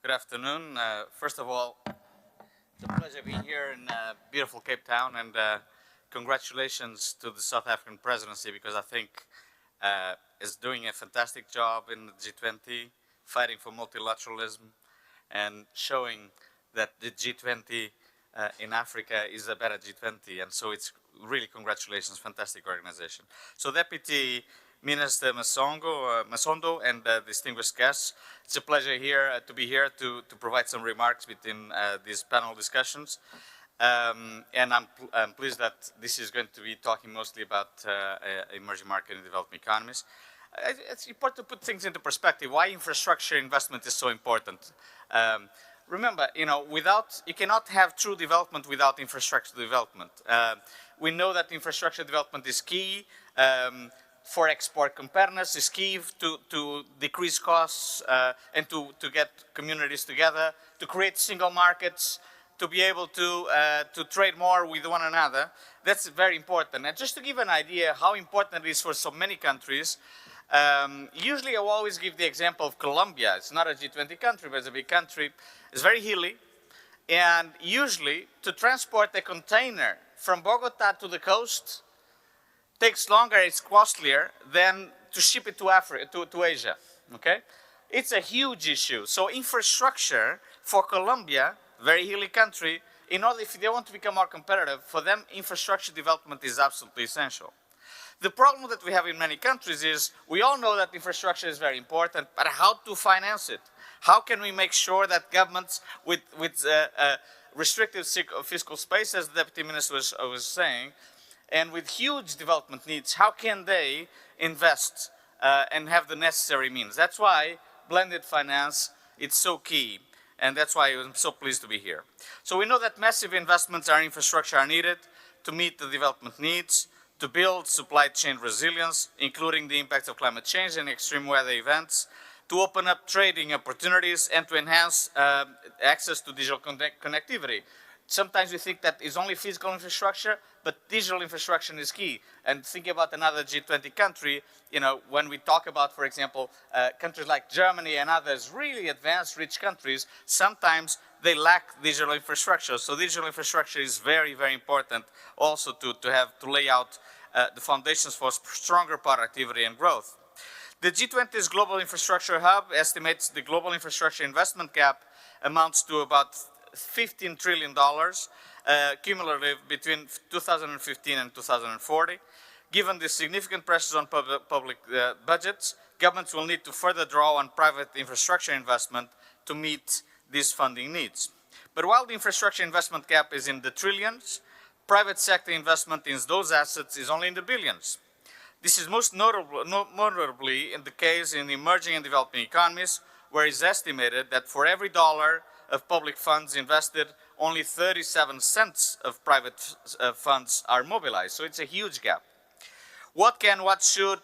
good afternoon. First of all, it's a pleasure being here in beautiful Cape Town, and congratulations to the South African presidency, because I think it's doing a fantastic job in the G20, fighting for multilateralism and showing that the G20 in Africa is a better G20. And so it's really congratulations, fantastic organization. So Deputy Minister Masondo and distinguished guests, it's a pleasure here to be here to provide some remarks within these panel discussions. And I'm pleased that this is going to be talking mostly about emerging market and developing economies. It's important to put things into perspective, why infrastructure investment is so important. Remember, you cannot have true development without infrastructure development. We know that infrastructure development is key for export competitiveness, is key to decrease costs and to get communities together, to create single markets, to be able to trade more with one another. That's very important. And just to give an idea how important it is for so many countries, usually I will always give the example of Colombia. It's not a G20 country, but it's a big country. It's very hilly. And usually to transport a container from Bogota to the coast takes longer, it's costlier than to ship it to Africa, to Asia, okay? It's a huge issue. So infrastructure for Colombia, very hilly country, in order, if they want to become more competitive, for them, infrastructure development is absolutely essential. The problem that we have in many countries is we all know that infrastructure is very important, but how to finance it? How can we make sure that governments with restrictive fiscal space, as the Deputy Minister was saying, and with huge development needs, how can they invest and have the necessary means? That's why blended finance is so key, and that's why I'm so pleased to be here. So we know that massive investments in infrastructure are needed. to meet the development needs, to build supply chain resilience, including the impacts of climate change and extreme weather events, to open up trading opportunities, and to enhance access to digital connectivity. Sometimes we think that it's only physical infrastructure, but digital infrastructure is key. And thinking about another G20 country, you know, when we talk about, for example, countries like Germany and others, really advanced, rich countries, sometimes they lack digital infrastructure. So digital infrastructure is very, very important also to lay out the foundations for stronger productivity and growth. The G20's Global Infrastructure Hub estimates the global infrastructure investment gap amounts to about $15 trillion cumulative between 2015 and 2040. Given the significant pressures on public budgets, governments will need to further draw on private infrastructure investment to meet these funding needs. But while the infrastructure investment gap is in the trillions, private sector investment in those assets is only in the billions. This is most notably in the case in emerging and developing economies, where it's estimated that for every dollar of public funds invested, only 37 cents of private funds are mobilized. So it's a huge gap. What should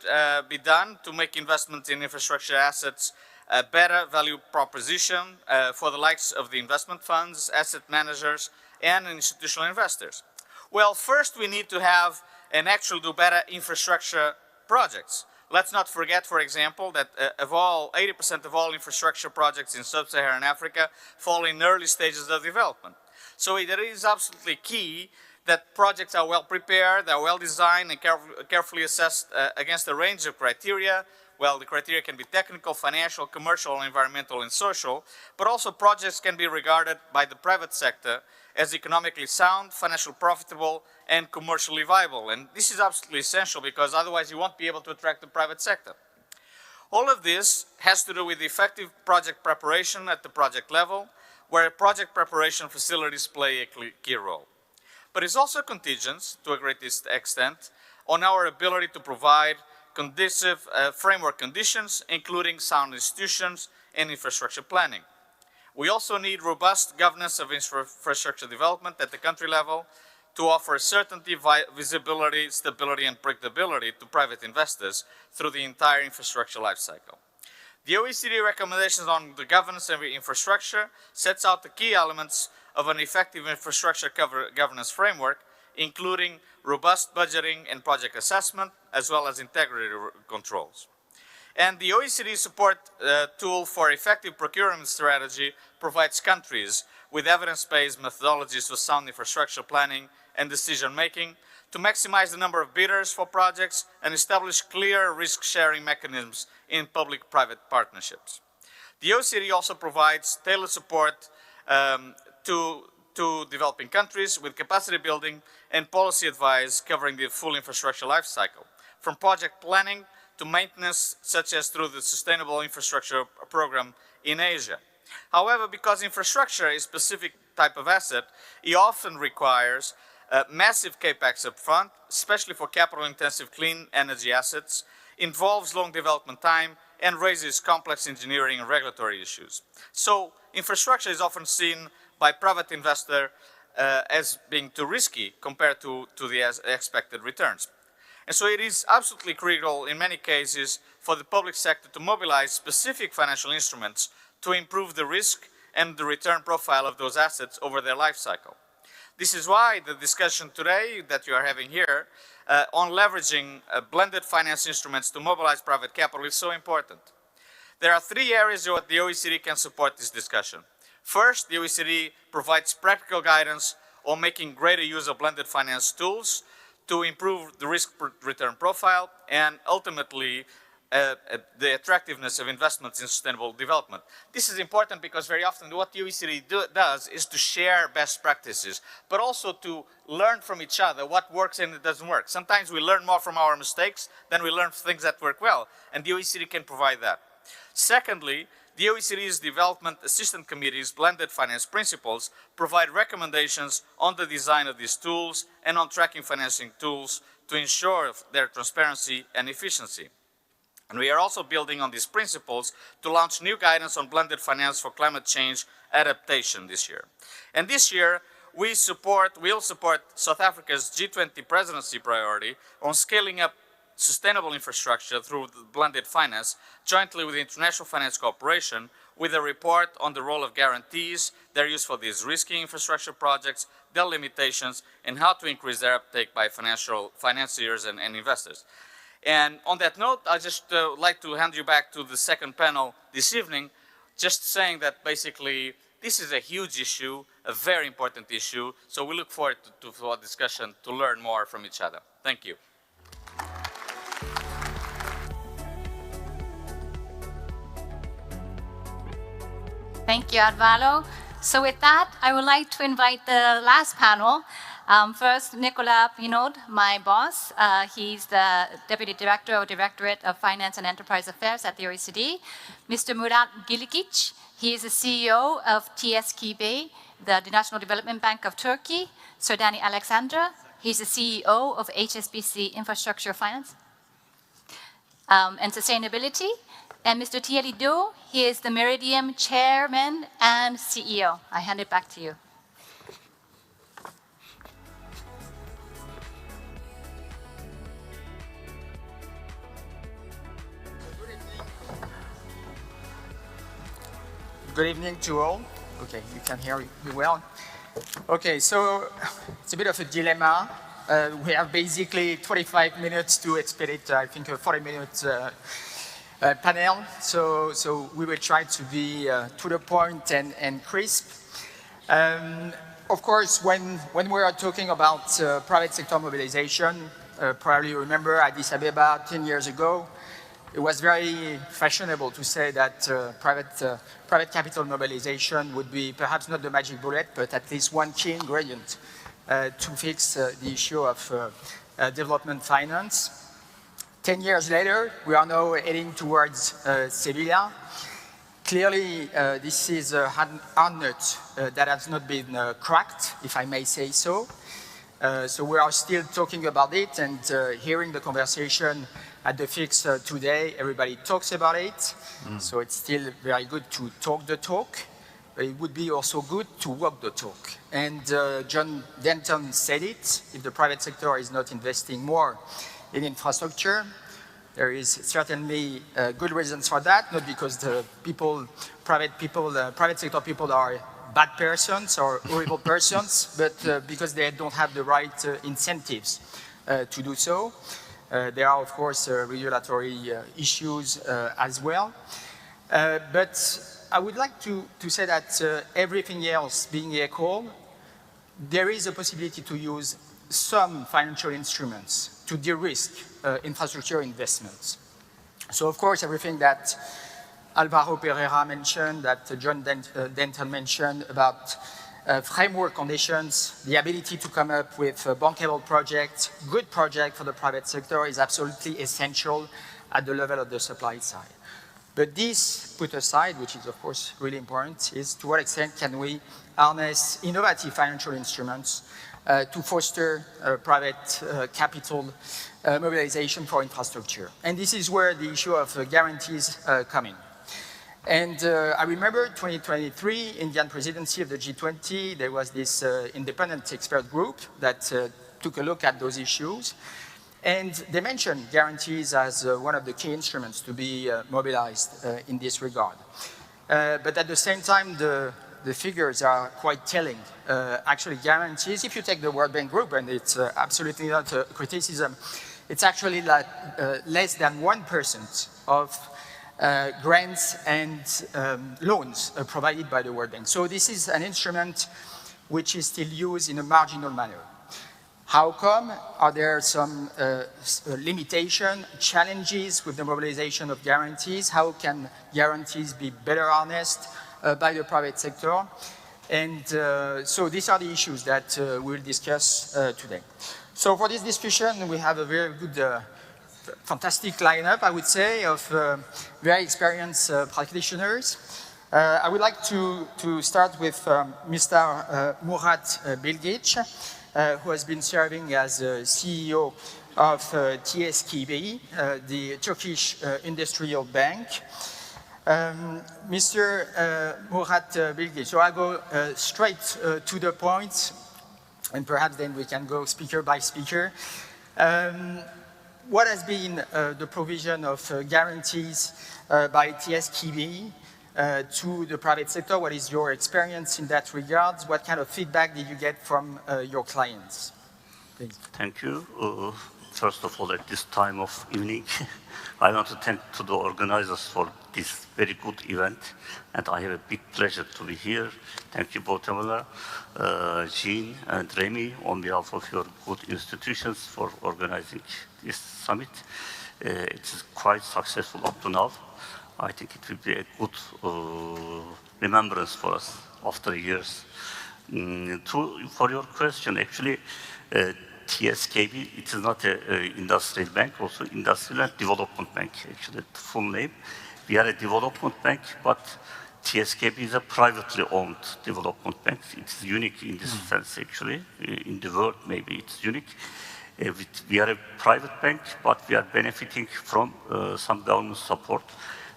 be done to make investments in infrastructure assets a better value proposition for the likes of the investment funds, asset managers, and institutional investors? Well, first we need to have and actually do better infrastructure projects. Let's not forget, for example, that 80% of all infrastructure projects in sub-Saharan Africa fall in early stages of development. So it is absolutely key that projects are well prepared, are well designed, and carefully assessed against a range of criteria. Well, the criteria can be technical, financial, commercial, environmental, and social, but also projects can be regarded by the private sector as economically sound, financially profitable, and commercially viable. And this is absolutely essential because otherwise you won't be able to attract the private sector. All of this has to do with effective project preparation at the project level, where project preparation facilities play a key role. But it's also contingent, to a great extent, on our ability to provide conducive framework conditions, including sound institutions and infrastructure planning. We also need robust governance of infrastructure development at the country level to offer certainty, visibility, stability, and predictability to private investors through the entire infrastructure lifecycle. The OECD recommendations on the governance of infrastructure sets out the key elements of an effective infrastructure governance framework, including robust budgeting and project assessment, as well as integrity controls. And the OECD support tool for effective procurement strategy provides countries with evidence-based methodologies for sound infrastructure planning and decision-making to maximize the number of bidders for projects and establish clear risk-sharing mechanisms in public-private partnerships. The OECD also provides tailored support to developing countries with capacity building and policy advice covering the full infrastructure life cycle, from project planning to maintenance, such as through the Sustainable Infrastructure Program in Asia. However, because infrastructure is a specific type of asset, it often requires massive capex upfront, especially for capital-intensive clean energy assets, involves long development time, and raises complex engineering and regulatory issues. So infrastructure is often seen by private investor as being too risky compared to the expected returns. And so it is absolutely critical in many cases for the public sector to mobilize specific financial instruments to improve the risk and the return profile of those assets over their life cycle. This is why the discussion today that you are having here on leveraging blended finance instruments to mobilize private capital is so important. There are three areas where the OECD can support this discussion. First, the OECD provides practical guidance on making greater use of blended finance tools to improve the risk-return profile and ultimately the attractiveness of investments in sustainable development. This is important because very often what the OECD does is to share best practices, but also to learn from each other what works and it doesn't work. Sometimes we learn more from our mistakes than we learn things that work well, and the OECD can provide that. Secondly, the OECD's Development Assistance Committee's blended finance principles provide recommendations on the design of these tools and on tracking financing tools to ensure their transparency and efficiency. And we are also building on these principles to launch new guidance on blended finance for climate change adaptation this year. And this year, we will support South Africa's G20 presidency priority on scaling up sustainable infrastructure through blended finance, jointly with the International Finance Corporation, with a report on the role of guarantees, their use for these risky infrastructure projects, their limitations, and how to increase their uptake by financiers and investors. And on that note, I just like to hand you back to the second panel this evening, just saying that basically this is a huge issue, a very important issue, so we look forward to our discussion to learn more from each other. Thank you. Thank you, Advalo. So with that, I would like to invite the last panel. First, Nicolas Pinaud, my boss. He's the Deputy Director or Directorate of Finance and Enterprise Affairs at the OECD. Mr. Murat Gilikic, he is the CEO of TSKB, the National Development Bank of Turkey. Sir Danny Alexandra, he's the CEO of HSBC Infrastructure Finance and Sustainability. And Mr. Thierry Do, he is the Meridiam Chairman and CEO. I hand it back to you. Good evening to all. Okay, you can hear me well. Okay, so it's a bit of a dilemma. We have basically 25 minutes to expedite, I think, a 40-minute panel. So we will try to be to the point and crisp. Of course, when we are talking about private sector mobilization, probably you remember Addis Ababa 10 years ago, it was very fashionable to say that private capital mobilization would be perhaps not the magic bullet, but at least one key ingredient to fix the issue of development finance. 10 years later, we are now heading towards Sevilla. Clearly, this is a hard nut that has not been cracked, if I may say so. So we are still talking about it and hearing the conversation at the fix today. Everybody talks about it. So it's still very good to talk the talk, but it would be also good to walk the talk. And John Denton said it, if the private sector is not investing more in infrastructure, there is certainly good reasons for that, not because the private sector people are bad persons or horrible persons, but because they don't have the right incentives to do so. There are, of course, regulatory issues as well. But I would like to say that everything else being equal, there is a possibility to use some financial instruments to de-risk infrastructure investments. So, of course, everything that Alvaro Pereira mentioned, that John Denton mentioned about framework conditions, the ability to come up with bankable projects, good projects for the private sector is absolutely essential at the level of the supply side. But this put aside, which is of course really important, is to what extent can we harness innovative financial instruments to foster private capital mobilization for infrastructure. And this is where the issue of guarantees come in. And I remember 2023, Indian presidency of the G20, there was this independent expert group that took a look at those issues. And they mentioned guarantees as one of the key instruments to be mobilized in this regard. But at the same time, the figures are quite telling. Actually, guarantees, if you take the World Bank Group, and it's absolutely not a criticism, it's actually like less than 1% of grants and loans provided by the World Bank. So this is an instrument which is still used in a marginal manner. How come? Are there some limitation, challenges with the mobilization of guarantees? How can guarantees be better harnessed by the private sector? And so these are the issues that we'll discuss today. So for this discussion, we have a very good fantastic lineup, I would say, of very experienced practitioners. I would like to start with Mr. Murat Bilgic, who has been serving as CEO of TSKB, the Turkish Industrial Bank. Mr. Murat Bilgic, so I go straight to the point. And perhaps then we can go speaker by speaker. What has been the provision of guarantees by TSKB to the private sector? What is your experience in that regard? What kind of feedback did you get from your clients? Please. Thank you. First of all, at this time of evening, I want to thank to the organizers for this very good event, and I have a big pleasure to be here. Thank you, both Jean and Remy, on behalf of your good institutions for organizing this summit. It is quite successful up to now. I think it will be a good remembrance for us after years. For your question, actually, TSKB, it is not an industrial bank, also industrial and development bank, actually, the full name. We are a development bank, but TSKB is a privately owned development bank. It's unique in this sense, actually. In the world, maybe it's unique. We are a private bank, but we are benefiting from some government support.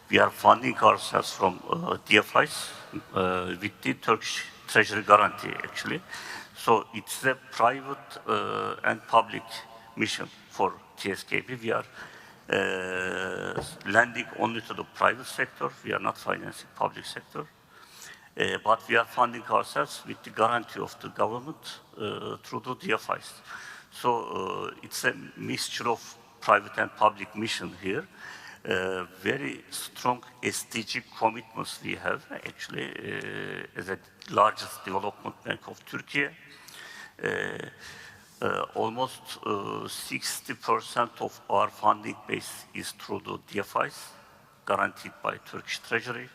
We are funding ourselves from DFIs with the Turkish Treasury guarantee, actually. So it's a private and public mission for TSKB. We are lending only to the private sector. We are not financing public sector. But we are funding ourselves with the guarantee of the government through the DFIs. So it's a mixture of private and public mission here. Very strong SDG commitments we have, actually, as the largest development bank of Turkey. Almost 60% of our funding base is through the DFIs, guaranteed by Turkish Treasury,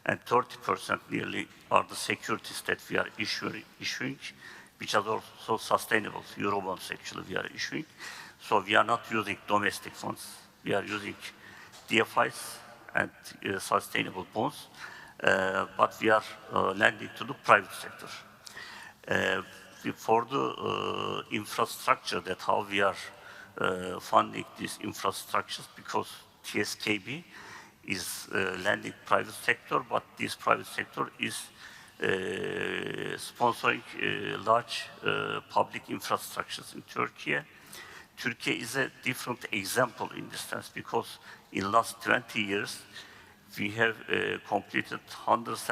and 30% nearly are the securities that we are issuing, which are also sustainable. Eurobonds, actually, we are issuing. So we are not using domestic funds. We are using DFIs and sustainable bonds, but we are lending to the private sector. For the infrastructure, that how we are funding these infrastructures, because TSKB is lending private sector, but this private sector is sponsoring large public infrastructures in Turkey. Turkey is a different example in this sense, because in the last 20 years, we have completed hundreds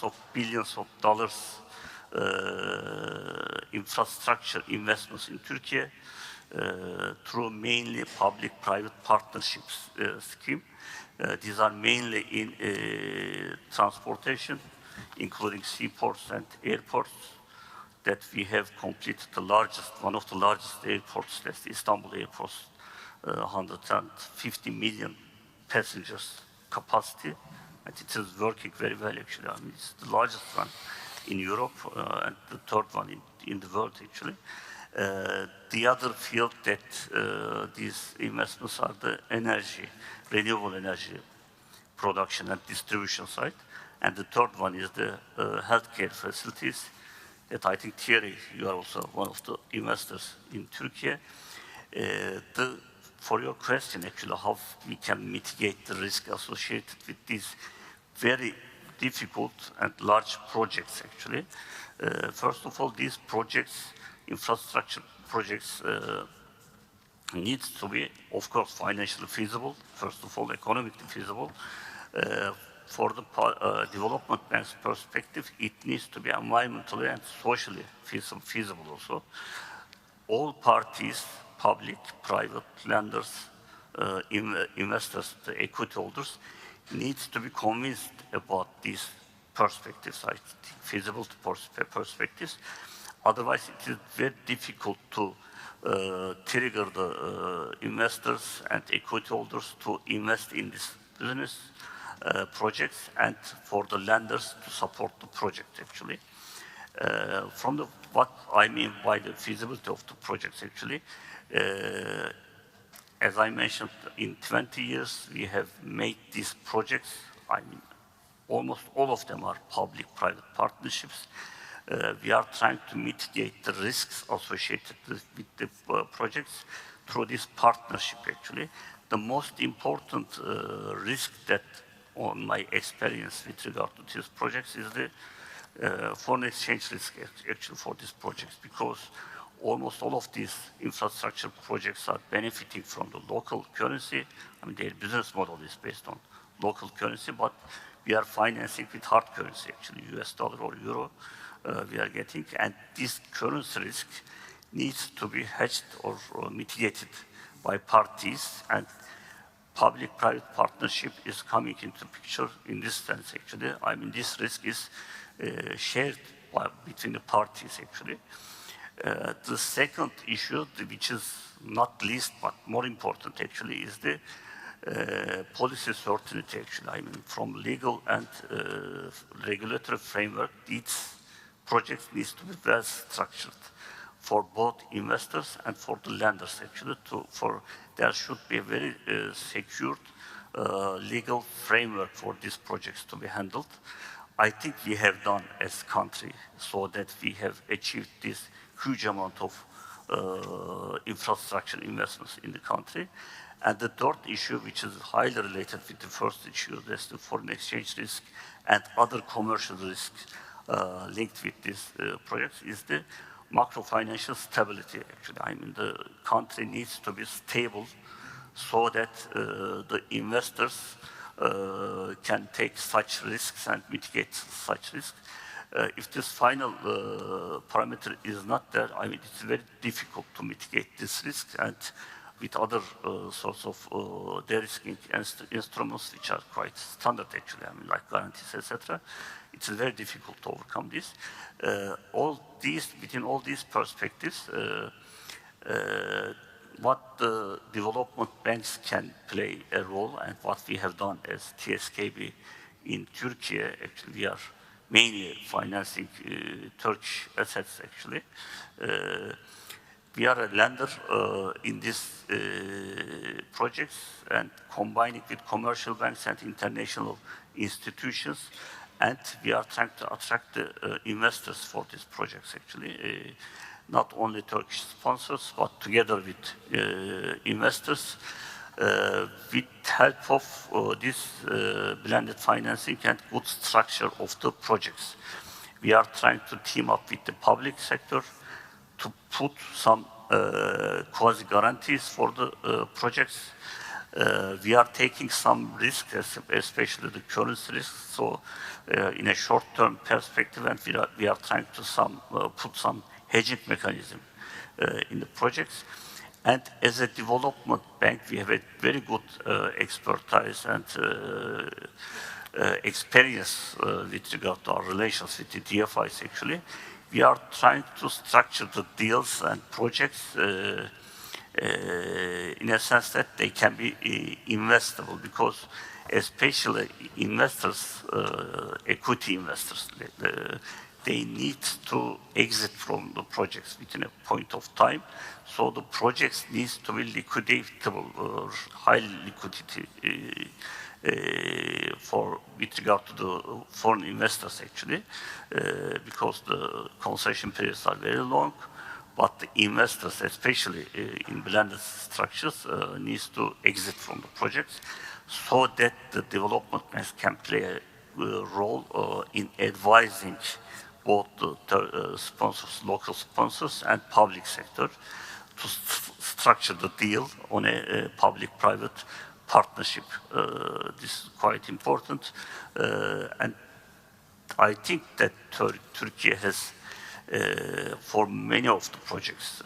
of billions of dollars infrastructure investments in Turkey through mainly public-private partnerships scheme. These are mainly in transportation, including seaports and airports, that we have completed the largest, one of the largest airports, that's the Istanbul airport, 150 million passengers capacity, and it is working very well, actually. I mean, it's the largest one in Europe and the third one in the world, actually. The other field that these investments are the energy, renewable energy production and distribution side. And the third one is the healthcare facilities that I think, Thierry, you are also one of the investors in Turkey. For your question, actually, how we can mitigate the risk associated with these very difficult and large projects, actually. First of all, these projects, infrastructure projects, needs to be, of course, financially feasible, first of all, economically feasible. For the development bank's perspective, it needs to be environmentally and socially feasible also. All parties, public, private, lenders, investors, the equity holders, needs to be convinced about these perspectives, I think, feasible perspectives. Otherwise, it is very difficult to trigger the investors and equity holders to invest in this business projects, and for the lenders to support the project, actually. What I mean by the feasibility of the projects, actually, as I mentioned, in 20 years, we have made these projects. I mean, almost all of them are public-private partnerships. We are trying to mitigate the risks associated with the projects through this partnership, actually. The most important risk that, on my experience with regard to these projects, is the foreign exchange risk actually for these projects, because almost all of these infrastructure projects are benefiting from the local currency. I mean, their business model is based on local currency, but we are financing with hard currency, actually, US dollar or euro we are getting. And this currency risk needs to be hedged or mitigated by parties. And public-private partnership is coming into picture in this sense, actually. I mean, this risk is shared between the parties, actually. The second issue, which is not least but more important, actually, is the policy certainty, actually. I mean, from legal and regulatory framework, these projects need to be well structured for both investors and for the lenders, actually. There should be a very secured legal framework for these projects to be handled. I think we have done as a country so that we have achieved this huge amount of infrastructure investments in the country. And the third issue, which is highly related with the first issue, that's the foreign exchange risk and other commercial risks linked with these projects, is the macro-financial stability, actually. I mean, the country needs to be stable so that the investors can take such risks and mitigate such risks. If this final parameter is not there, I mean, it's very difficult to mitigate this risk, and with other sorts of de-risking instruments, which are quite standard, actually, I mean, like guarantees, etc., it's very difficult to overcome this. Within all these perspectives, what the development banks can play a role, and what we have done as TSKB in Turkey, actually, we are mainly financing Turkish assets, actually. We are a lender in these projects and combining with commercial banks and international institutions. And we are trying to attract the investors for these projects, actually. Not only Turkish sponsors, but together with investors. With help of this blended financing and good structure of the projects, we are trying to team up with the public sector to put some quasi-guarantees for the projects. We are taking some risks, especially the currency risks. So in a short-term perspective, and we are trying to put some hedging mechanism in the projects. And as a development bank, we have a very good expertise and experience with regard to our relations with the DFIs, actually. We are trying to structure the deals and projects in a sense that they can be investable, because especially investors, equity investors, they need to exit from the projects within a point of time. So the projects need to be liquidatable, or high liquidity with regard to the foreign investors, actually, because the concession periods are very long. But the investors, especially in blended structures, needs to exit from the projects so that the development banks can play a role in advising both the sponsors, local sponsors, and public sector to structure the deal on a public-private partnership. This is quite important. And I think that Turkey has, for many of the projects,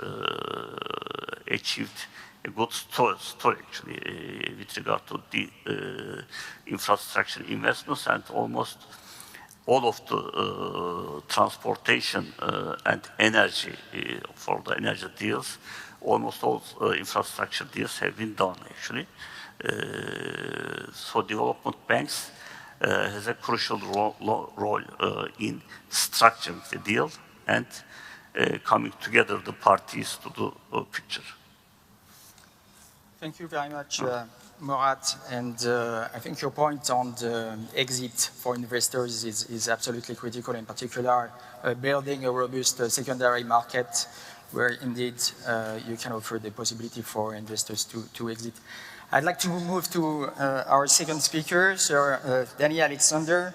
achieved a good story, actually, with regard to the infrastructure investments, and almost all of the transportation and energy for the energy deals, almost all infrastructure deals have been done, actually. So development banks has a crucial role in structuring the deal and coming together the parties to the picture. Thank you very much, Murat. And I think your point on the exit for investors is absolutely critical, in particular building a robust secondary market where indeed you can offer the possibility for investors to exit. I'd like to move to our second speaker, Sir Danny Alexander,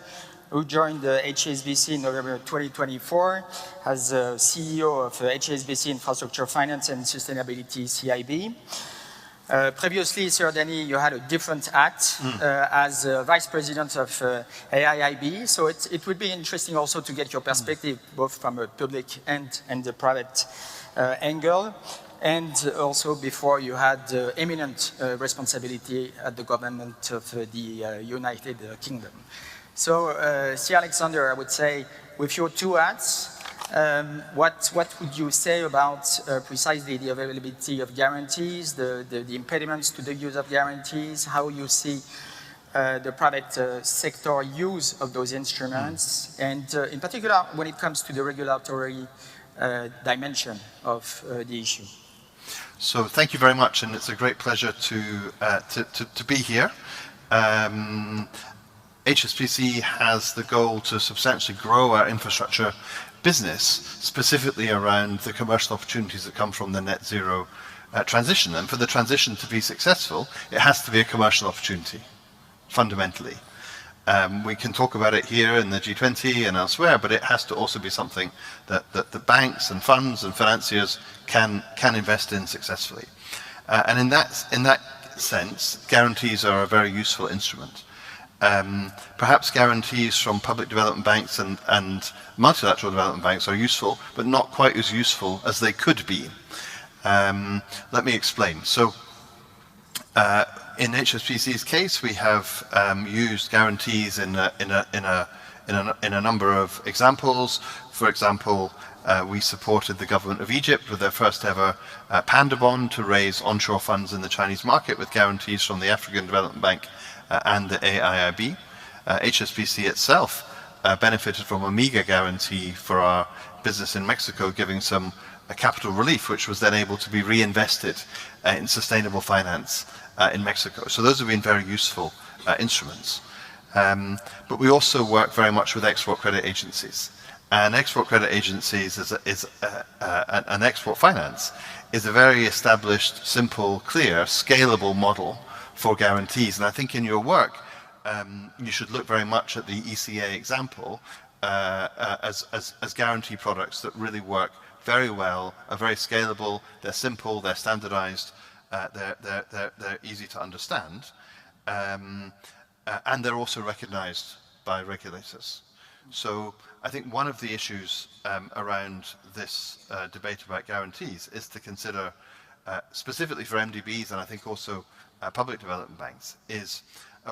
who joined HSBC in November 2024 as CEO of HSBC Infrastructure Finance and Sustainability CIB. Previously, Sir Danny, you had a different act as Vice President of AIIB, so it would be interesting also to get your perspective, both from a public and the private angle, and also before you had eminent responsibility at the government of the United Kingdom. So, Sir Alexander, I would say, with your two hats, what would you say about precisely the availability of guarantees, the impediments to the use of guarantees, how you see the private sector use of those instruments, and in particular when it comes to the regulatory dimension of the issue? So thank you very much, and it's a great pleasure to be here. HSBC has the goal to substantially grow our infrastructure business, specifically around the commercial opportunities that come from the net zero transition. And for the transition to be successful, it has to be a commercial opportunity, fundamentally. We can talk about it here in the G20 and elsewhere, but it has to also be something that the banks and funds and financiers can invest in successfully. And in that sense, guarantees are a very useful instrument. Perhaps guarantees from public development banks and multilateral development banks are useful, but not quite as useful as they could be. Let me explain. So, in HSBC's case, we have used guarantees in a number of examples. For example, we supported the government of Egypt with their first ever panda bond to raise onshore funds in the Chinese market with guarantees from the African Development Bank and the AIIB. HSBC itself benefited from a MEGA guarantee for our business in Mexico, giving some capital relief, which was then able to be reinvested in sustainable finance in Mexico. So those have been very useful instruments. But we also work very much with export credit agencies. And export credit agencies and export finance is a very established, simple, clear, scalable model for guarantees. And I think in your work, you should look very much at the ECA example as guarantee products that really work very well, are very scalable, they're simple, they're standardized, they're easy to understand, and they're also recognized by regulators. So I think one of the issues around this debate about guarantees is to consider, specifically for MDBs and I think also public development banks, is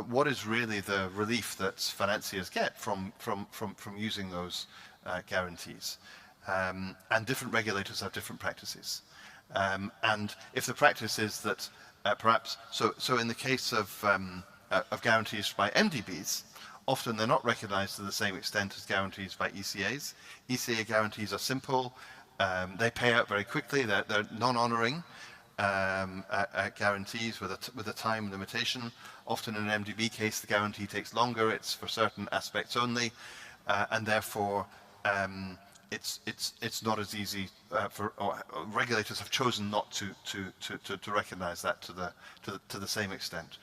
what is really the relief that financiers get from using those guarantees. And different regulators have different practices. And if the practice is that perhaps, so in the case of guarantees by MDBs, often they're not recognized to the same extent as guarantees by ECAs. ECA guarantees are simple, they pay out very quickly, they're non-honoring guarantees with a time limitation. Often in an MDB case, the guarantee takes longer, it's for certain aspects only, and therefore it's not as easy or regulators have chosen not to recognize that to the same extent.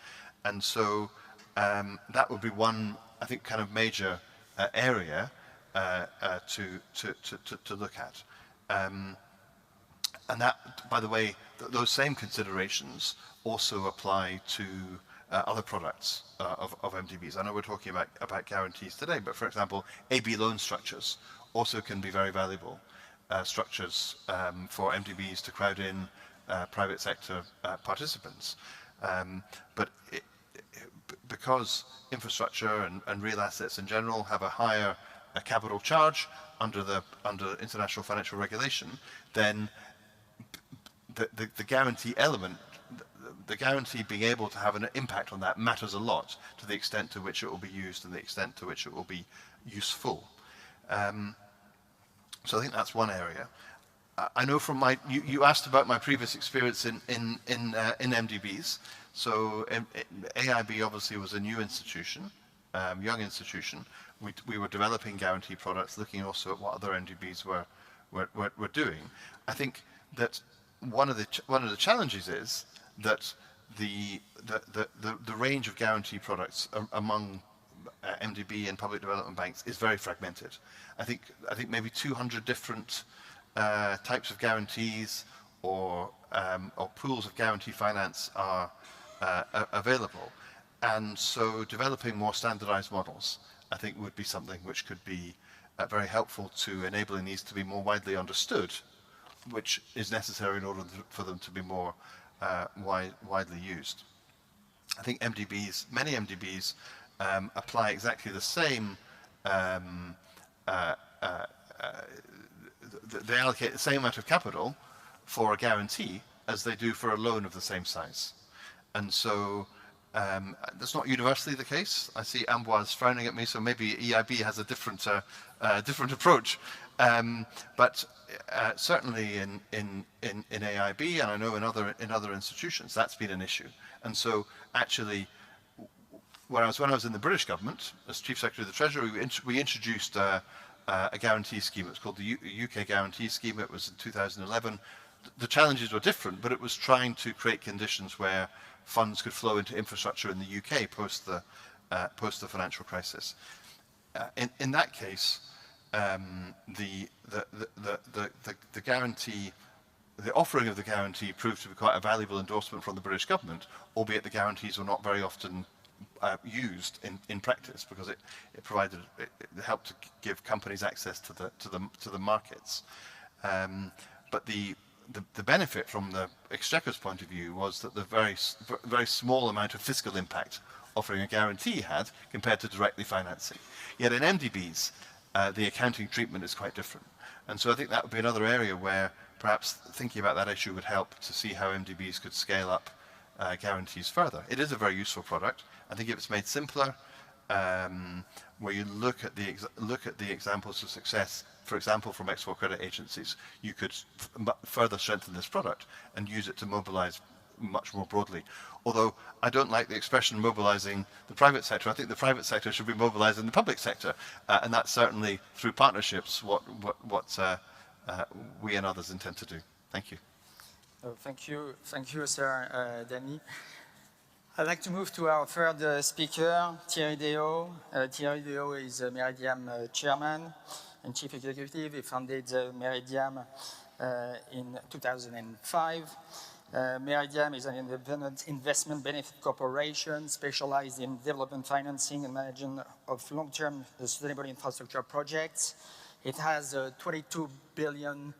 And so that would be one, I think, kind of major area to look at. And that, by the way, those same considerations also apply to other products of MDBs. I know we're talking about guarantees today, but for example, AB loan structures also can be very valuable structures for MDBs to crowd in private sector participants. But because infrastructure and real assets in general have a higher capital charge under international financial regulation, then the guarantee element, the guarantee being able to have an impact on that matters a lot to the extent to which it will be used and the extent to which it will be useful. So I think that's one area. I know from you asked about my previous experience in MDBs. So AIB obviously was a new institution, young institution. We were developing guarantee products, looking also at what other MDBs were doing. I think that one of the challenges is that the range of guarantee products among MDB and public development banks is very fragmented. I think maybe 200 different types of guarantees or pools of guarantee finance are available. And so developing more standardized models, I think, would be something which could be very helpful to enabling these to be more widely understood, which is necessary in order for them to be more widely used. I think many MDBs apply exactly the same, they allocate the same amount of capital for a guarantee as they do for a loan of the same size. And so that's not universally the case. I see Ambroise frowning at me, so maybe EIB has a different approach. But certainly in AIB, and I know in other institutions, that's been an issue. And so actually, when I was in the British government as Chief Secretary of the Treasury, we introduced a guarantee scheme. It was called the UK Guarantee Scheme. It was in 2011. The challenges were different, but it was trying to create conditions where funds could flow into infrastructure in the UK post the financial crisis. In that case, the guarantee, the offering of the guarantee proved to be quite a valuable endorsement from the British government, albeit the guarantees were not very often used in practice, because it helped to give companies access to the markets. But the benefit from the Exchequer's point of view was that the very small amount of fiscal impact offering a guarantee had compared to directly financing. Yet in MDBs, the accounting treatment is quite different. And so I think that would be another area where perhaps thinking about that issue would help to see how MDBs could scale up guarantees further. It is a very useful product. I think if it's made simpler, where you look at the examples of success, for example, from export credit agencies, you could further strengthen this product and use it to mobilize much more broadly. Although I don't like the expression mobilizing the private sector. I think the private sector should be mobilizing the public sector, and that's certainly through partnerships what we and others intend to do. Thank you. Thank you, Sir Danny. I'd like to move to our third speaker, Thierry Deo. Thierry Deo is Meridiam chairman and chief executive. He founded Meridiam in 2005. Meridiam is an independent investment benefit corporation specialized in development financing and management of long-term sustainable infrastructure projects. It has $22 billion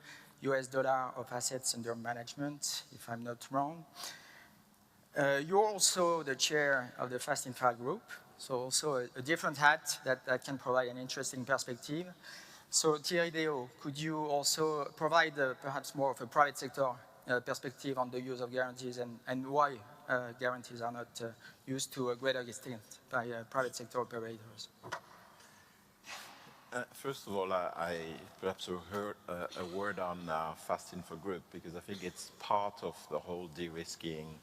of assets under management, if I'm not wrong. You're also the chair of the Fast Infra group, so also a different hat that can provide an interesting perspective. So Thierry Deo, could you also provide perhaps more of a private sector perspective on the use of guarantees and why guarantees are not used to a greater extent by private sector operators? First of all, I perhaps heard a word on Fast Infra Group, because I think it's part of the whole de-risking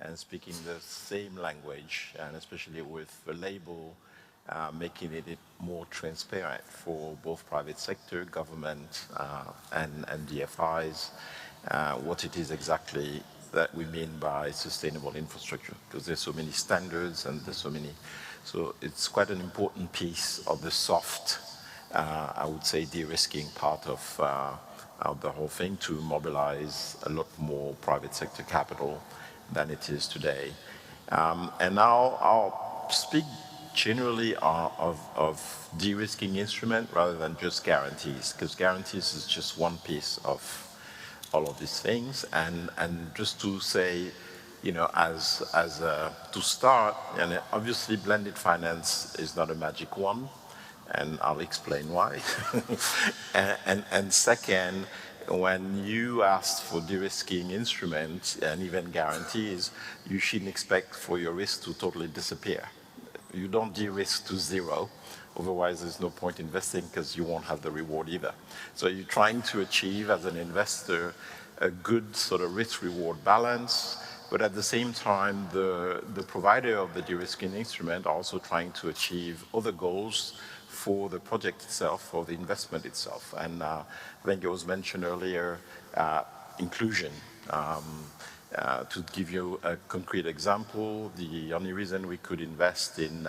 and speaking the same language, and especially with the label, making it more transparent for both private sector, government, and DFIs, what it is exactly that we mean by sustainable infrastructure, because there's so many standards and there's so many. So it's quite an important piece of the soft, I would say, de-risking part of the whole thing, to mobilize a lot more private sector capital than it is today. And now I'll speak generally of de-risking instrument rather than just guarantees, because guarantees is just one piece of all of these things. And just to say, you know, to start, and obviously blended finance is not a magic wand, and I'll explain why. and second, when you ask for de-risking instruments and even guarantees, you shouldn't expect for your risk to totally disappear. You don't de-risk to zero, otherwise there's no point investing, because you won't have the reward either. So you're trying to achieve, as an investor, a good sort of risk-reward balance, but at the same time, the provider of the de-risking instrument also trying to achieve other goals for the project itself, or the investment itself. And I think it was mentioned earlier, inclusion. To give you a concrete example, the only reason we could invest in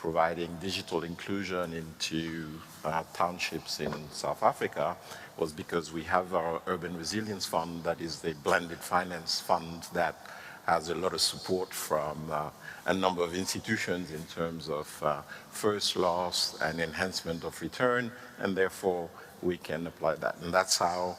providing digital inclusion into townships in South Africa was because we have our Urban Resilience Fund, that is the blended finance fund that has a lot of support from a number of institutions in terms of first loss and enhancement of return, and therefore we can apply that. And that's how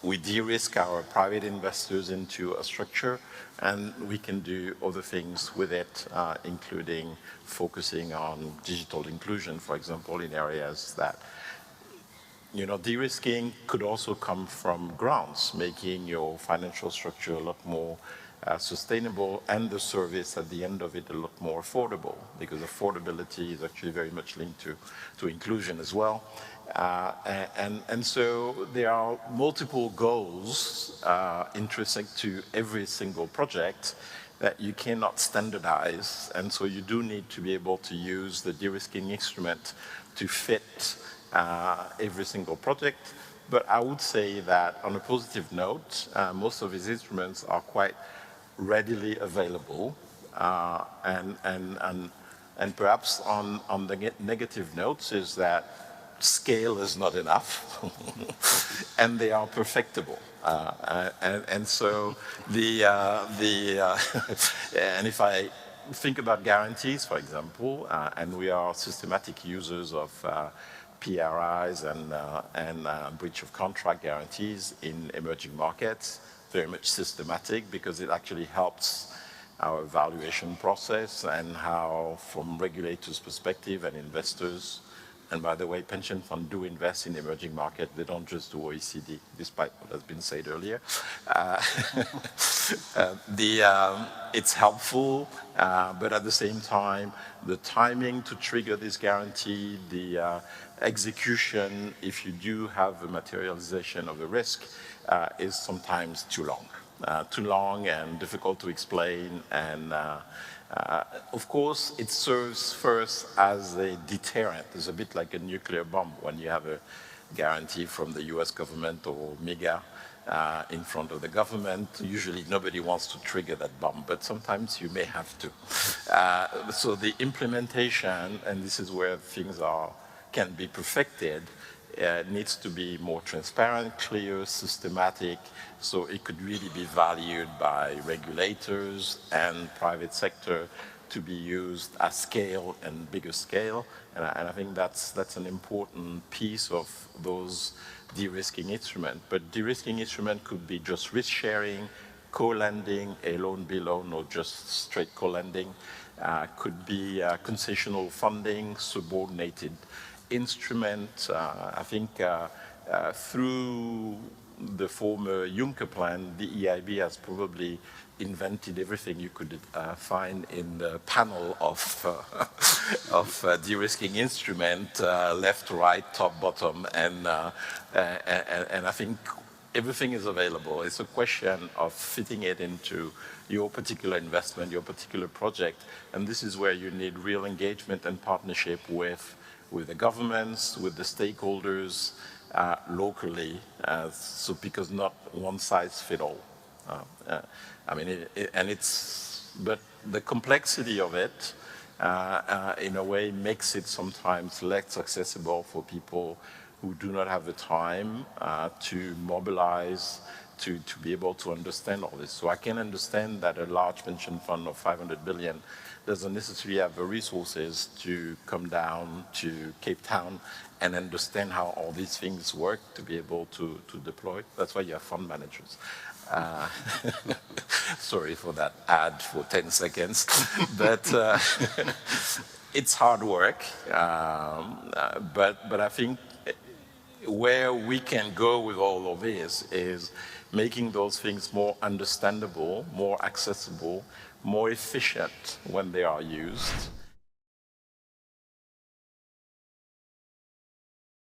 we de-risk our private investors into a structure, and we can do other things with it, including focusing on digital inclusion, for example, in areas that, you know, de-risking could also come from grants, making your financial structure a lot more sustainable, and the service at the end of it a lot more affordable, because affordability is actually very much linked to inclusion as well. And so there are multiple goals intrinsic to every single project that you cannot standardize, and so you do need to be able to use the de-risking instrument to fit every single project. But I would say that on a positive note, most of these instruments are quite readily available, and perhaps on the negative notes is that scale is not enough, and they are perfectible. And so and if I think about guarantees, for example, and we are systematic users of PRIs and breach of contract guarantees in emerging markets, very much systematic, because it actually helps our evaluation process and how, from regulators' perspective and investors, and by the way, pension funds do invest in emerging markets. They don't just do OECD, despite what has been said earlier. It's helpful, but at the same time, the timing to trigger this guarantee, the execution, if you do have a materialization of a risk, is sometimes too long and difficult to explain. And of course, it serves first as a deterrent. It's a bit like a nuclear bomb when you have a guarantee from the US government or MIGA in front of the government. Usually nobody wants to trigger that bomb, but sometimes you may have to. So the implementation, and this is where things can be perfected, needs to be more transparent, clear, systematic, so it could really be valued by regulators and private sector to be used at scale and bigger scale. And I think that's an important piece of those de-risking instruments. But de-risking instrument could be just risk sharing, co-lending, a loan, B loan, or just straight co-lending. Could be concessional funding, subordinated instrument. I think through the former Juncker plan, the EIB has probably invented everything you could find in the panel of de-risking instrument, left, right, top, bottom, and I think everything is available. It's a question of fitting it into your particular investment, your particular project, and this is where you need real engagement and partnership with the governments, with the stakeholders, locally, so because not one size fits all. I mean, but the complexity of it, in a way, makes it sometimes less accessible for people who do not have the time to mobilize, to be able to understand all this. So I can understand that a large pension fund of 500 billion doesn't necessarily have the resources to come down to Cape Town and understand how all these things work to be able to deploy. That's why you have fund managers. Sorry for that ad for 10 seconds, but it's hard work. But I think where we can go with all of this is making those things more understandable, more accessible, more efficient when they are used,